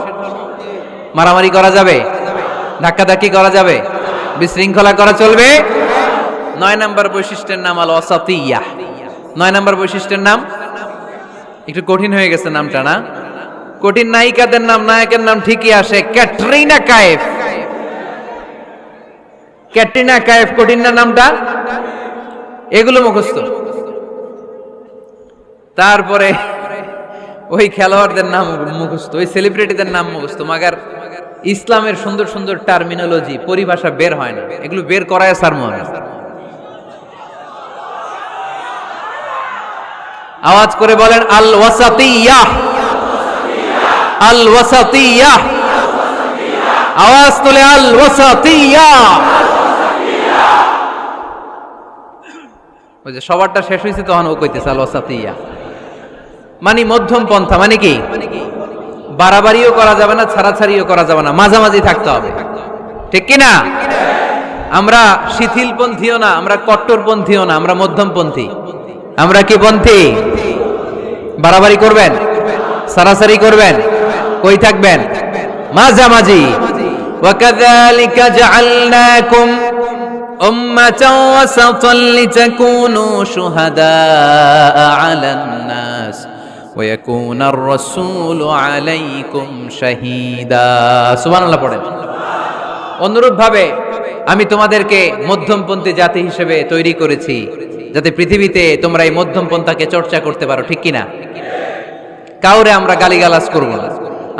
মারামারি করা যাবে? ধাক্কাধাক্কি করা যাবে? বিশৃঙ্খলা করা চলবে? 9 নাম্বার বৈশিষ্ট্যের নাম আল ওয়াসাতিয়্যাহ। 9 নাম্বার বৈশিষ্ট্যের নাম একটু কঠিন হয়ে গেছে নামটা, না? কঠিন নায়িকাদের নাম, নায়কের নাম ঠিকই আসে, ক্যাটরিনা কাইফ। ক্যাটরিনা কাইফ কঠিন না নামটা? এগুলো মুখস্থ। তারপরে ওই খেলোয়াড়দের নাম মুখস্থ, ওই সেলিব্রিটিদের নাম মুখস্থ, মাগার ইসলামের সুন্দর সুন্দর টার্মিনোলজি, পরিভাষা বের হয় না। এগুলো বের করায় সারমন। আওয়াজ করে বলেন আল ওয়াসাতিয়্যাহ, আল ওয়াসাতিয়্যাহ। আওয়াজ তোলে আল ওয়াসাতিয়্যাহ। ওই যে সবারটা শেষ হয়েছে তখন ও কইতেছে আল ওয়াসাতিয়্যাহ, মানে মধ্যম পন্থা। মানে কি? বাড়াবাড়িও করা যাবে না, ছাড়াছাড়িও করা যাবে না, মাঝামাঝি থাকতে হবে, ঠিক কি না? আমরা শিথিলপন্থীও না, আমরা কট্টরপন্থীও না, আমরা মধ্যমপন্থী। আমরা কি পন্থী? বাড়াবাড়ি করবেন, ছাড়াছাড়ি করবেন, কই থাকবেন? মাঝামাঝি। ওয়াকাযালিকা জাআলনাকুম উম্মাতাও ওয়াসাতান লিতাকুনু শুহাদাআ আলান নাস ويكون الرسول عليكم شهيدا। সুবহানাল্লাহ পড়েন। অনুরূপ ভাবে আমি তোমাদেরকে মধ্যমপন্থী জাতি হিসেবে তৈরি করেছি, যাতে পৃথিবীতে তোমরা এই মধ্যমপন্থাকে চর্চা করতে পারো, ঠিক কি না? কাউরে আমরা গালিগালাজ করব না,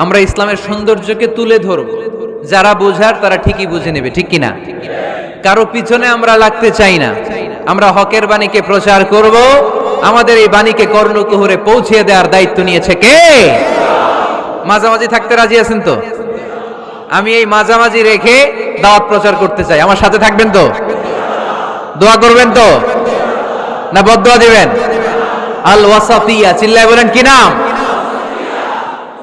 আমরা ইসলামের সৌন্দর্যকে তুলে ধরব। যারা বোঝার তারা ঠিকই বুঝে নেবে, ঠিক কি না? কারো পিছনে আমরা লাগতে চাই না, আমরা হকের বাণীকে প্রচার করব। আমাদের এই বাণীকে কর্ণকুহরে পৌঁছে দেওয়ার দায়িত্ব নিয়েছে কে? মাঝামাঝি থাকতে রাজি আছেন তো? আমি এই মাঝামাঝি রেখে দাওয়াত প্রচার করতে চাই, আমার সাথে থাকবেন তো? দোয়া করবেন তো? না বদদোয়া দিবেন? আল ওয়াসাতিয়্যাহ, চিল্লায় বলেন কি নাম?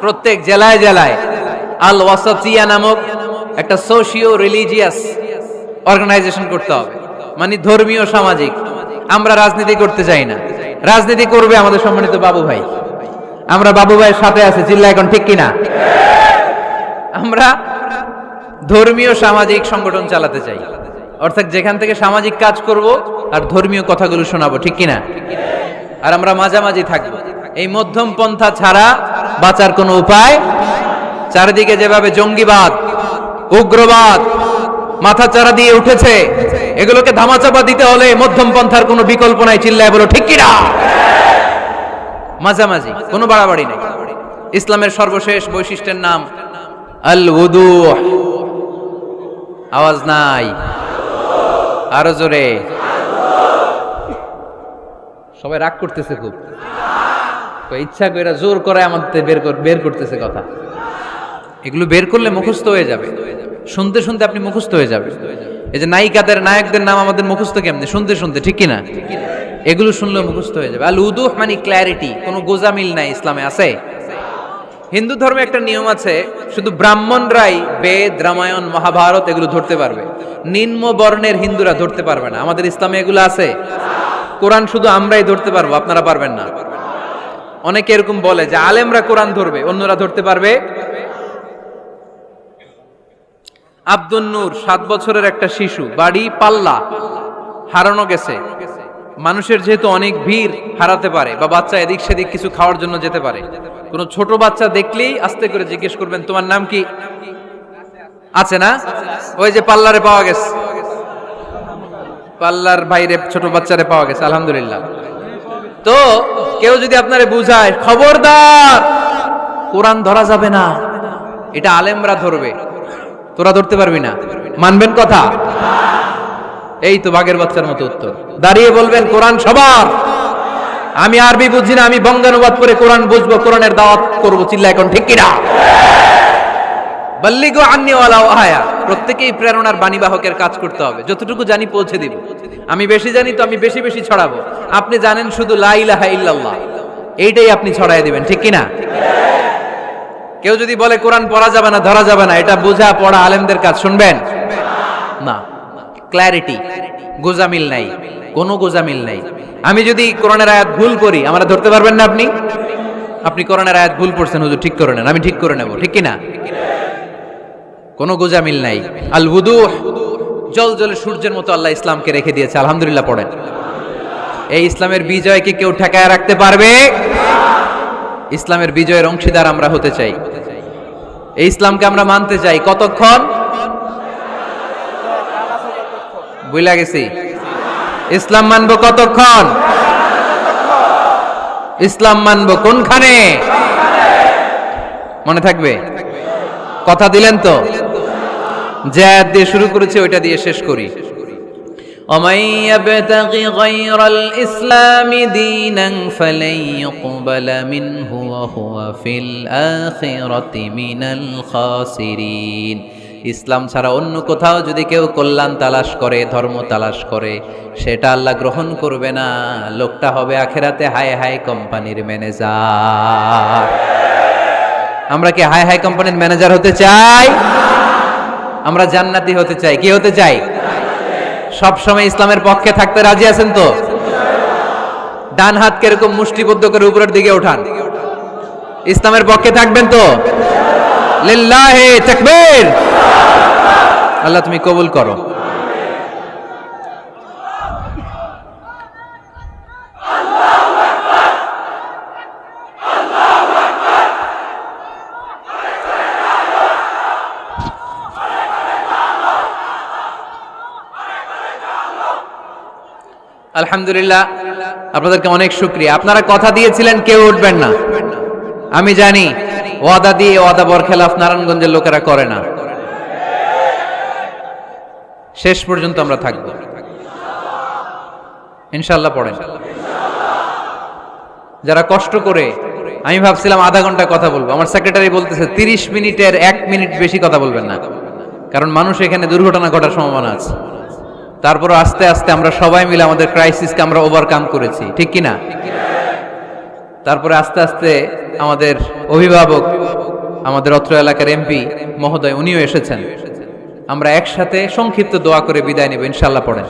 প্রত্যেক জেলায় জেলায় আল ওয়াসাতিয়্যাহ নামক একটা সোশিও রিলিজিয়াস অর্গানাইজেশন করতে হবে, মানে ধর্মীয় সামাজিক। আমরা রাজনীতি করতে চাই না, রাজনীতি করবে আমাদের সম্মানিত বাবু ভাই। আমরা বাবু ভাইয়ের সাথে আছি, চিল্লা এখন, ঠিক কিনা? আমরা ধর্মীয় সামাজিক সংগঠন চালাতে চাই, অর্থাৎ যেখান থেকে সামাজিক কাজ করব আর ধর্মীয় কথাগুলো শোনাবো, ঠিক কিনা? আর আমরা মাঝামাঝি থাকবো। এই মধ্যম পন্থা ছাড়া বাঁচার কোনো উপায়? চারিদিকে যেভাবে জঙ্গিবাদ, উগ্রবাদ, মাথা চারা দিয়ে উঠেছে, এগুলোকে ধামাচাপা দিতে হলে মধ্যম পন্থার কোনো বিকল্প নাই। চিল্লায় বলো ঠিক কিনা? মাঝামাঝি, কোনো বাড়াবাড়ি নেই। ইসলামের সর্বশেষ বৈশিষ্ট্যের নাম আল উদুহ। আওয়াজ নাই, আরো জোরে। সবাই রাগ করতেছে খুব, ইচ্ছা করে জোর করে আমাদের বের করতেছে কথা। এগুলো বের করলে মুখস্থ হয়ে যাবে, শুনতে শুনতে আপনি মুখস্থ হয়ে যাবে। এই যে নায়িকাদের নায়কদের নাম আমাদের মুখস্থ কেমনে? শুনতে শুনতে, ঠিক কিনা? এগুলো শুনলে মুখস্থ হয়ে যাবে। আল উদুহ মানে ক্ল্যারিটি, কোনো গোজামিল নাই ইসলামে আছে। হিন্দু ধর্মে একটা নিয়ম আছে, শুধু ব্রাহ্মণরাই বেদ, রামায়ণ, মহাভারত এগুলো ধরতে পারবে, নিম্ন বর্ণের হিন্দুরা ধরতে পারবে না। আমাদের ইসলামে এগুলো আছে। কোরআন শুধু আমরাই ধরতে পারবো, আপনারা পারবেন না। অনেকে এরকম বলে যে আলেমরা কোরআন ধরবে, অন্যরা ধরতে পারবে। আব্দুল নূর 7 বছরের একটা শিশু, বাড়ি পাল্লা, হারানো গেছে। মানুষের যেহেতু অনেক ভিড় হারাতে পারে, বা বাচ্চা এদিক সেদিক কিছু খাওয়ার জন্য যেতে পারে, কোন ছোট বাচ্চা দেখলেই আস্তে করে জিজ্ঞেস করবেন তোমার নাম কি? আছে না? ওই যে পাল্লারে পাওয়া গেছে, পাল্লার বাইরে ছোট বাচ্চারে পাওয়া গেছে, আলহামদুলিল্লাহ। তো কেউ যদি আপনারে বুঝায় খবরদার কোরআন ধরা যাবে না, এটা আলেমরা ধরবে, তোরা ধরতে পারবি না, মানবেন কথা? এই তো বাঘের বাচ্চার মতো উত্তর। দাঁড়িয়ে বলবেন কোরআন সবার। আমি আরবি বুঝি না, আমি বঙ্গানুবাদ করে কোরআন বুঝবো, কোরআনের দাওয়াত করবো। চিল্লা এখন ঠিক কিনা? বাল্লিগু আন্নি ওয়ালাউ আয়া। প্রত্যেকেই প্রেরণার বাণীবাহকের কাজ করতে হবে। যতটুকু জানি পৌঁছে দিব। আমি বেশি জানি তো আমি বেশি বেশি ছড়াবো। আপনি জানেন শুধু লা ইলাহা ইল্লাল্লাহ, এইটাই আপনি ছড়ায় দিবেন, ঠিক কিনা? কেউ যদি বলে কোরআন পড়া যাবে না, ধরা যাবে না, এটা বোঝা পড়া আলেমদের কাজ, শুনবেন না। ক্ল্যারিটি, গোজামিল নাই, কোনো গোজামিল নাই। আমি যদি কোরআনের আয়াত ভুল করি, আমরা ধরতে পারবেন না। আপনি কোরআনের আয়াত ভুল পড়ছেন, হুজুর ঠিক করে নেন, আমি ঠিক করে নেব, ঠিক কিনা? কোনো গোজামিল নাই। আল উদুহ, জল জলে সূর্যের মতো আল্লাহ ইসলামকে রেখে দিয়েছে, আলহামদুলিল্লাহ পড়েন। এই ইসলামের বিজয়কে কেউ ঠেকায় রাখতে পারবে? ইসলামের বিজয়ের অংশীদার আমরা হতে চাই, এই ইসলামকে আমরা মানতে চাই। কতক্ষণ? বুঝলা গেছি। ইসলাম মানবো কতক্ষণ? ইসলাম মানবো কোনখানে? মনে থাকবে? কথা দিলেন তো? যে আয়াত দিয়ে শুরু করেছে ওইটা দিয়ে শেষ করি। ومن يبتغي غير الإسلام دينا فلن يقبل منه وهو في الآخرة من الخاسرين। ইসলাম ছাড়া অন্য কোথাও যদি কেউ কল্যাণ তালাশ করে, ধর্ম তালাশ করে, সেটা আল্লাহ গ্রহণ করবে না। লোকটা হবে আখেরাতে হাই হাই কোম্পানির ম্যানেজার। আমরা কি হাই হাই কোম্পানির ম্যানেজার হতে চাই? আমরা জান্নাতি হতে চাই। কি হতে চাই? সব সময় ইসলামের পক্ষে থাকতে রাজি আছেন তো? ডান হাত কিরকম মুষ্টিবদ্ধ করে উপরের দিকে ওঠান। ইসলামের পক্ষে থাকবেন তো? লিল্লাহি তাকবীর। আল্লাহ তুমি কবুল করো। আলহামদুলিল্লাহ, আপনাদেরকে অনেক শুকরিয়া। আপনারা কথা দিয়েছিলেন কেউ উঠবেন না। আমি জানি ওয়াদা দিয়ে ওয়াদা বরখেলাফ নারায়ণগঞ্জের লোকেরা করে না। শেষ পর্যন্ত আমরা থাকবো ইনশাআল্লাহ। পড়েন। যারা কষ্ট করে, আমি ভাবছিলাম আধা ঘন্টা কথা বলবো, আমার সেক্রেটারি বলতেছে 30 মিনিটের 1 মিনিট বেশি কথা বলবেন না, কারণ মানুষ এখানে দুর্ঘটনা ঘটার সম্ভাবনা আছে। তারপর আস্তে আস্তে আমরা সবাই মিলে আমাদের ক্রাইসিসকে আমরা ওভারকাম করেছি, ঠিক কিনা? তারপরে আস্তে আস্তে আমাদের অভিভাবক, আমাদের অত্র এলাকার এমপি মহোদয়, উনিও এসেছেন। আমরা একসাথে সংক্ষিপ্ত দোয়া করে বিদায় নেব ইনশাআল্লাহ। পড়েন।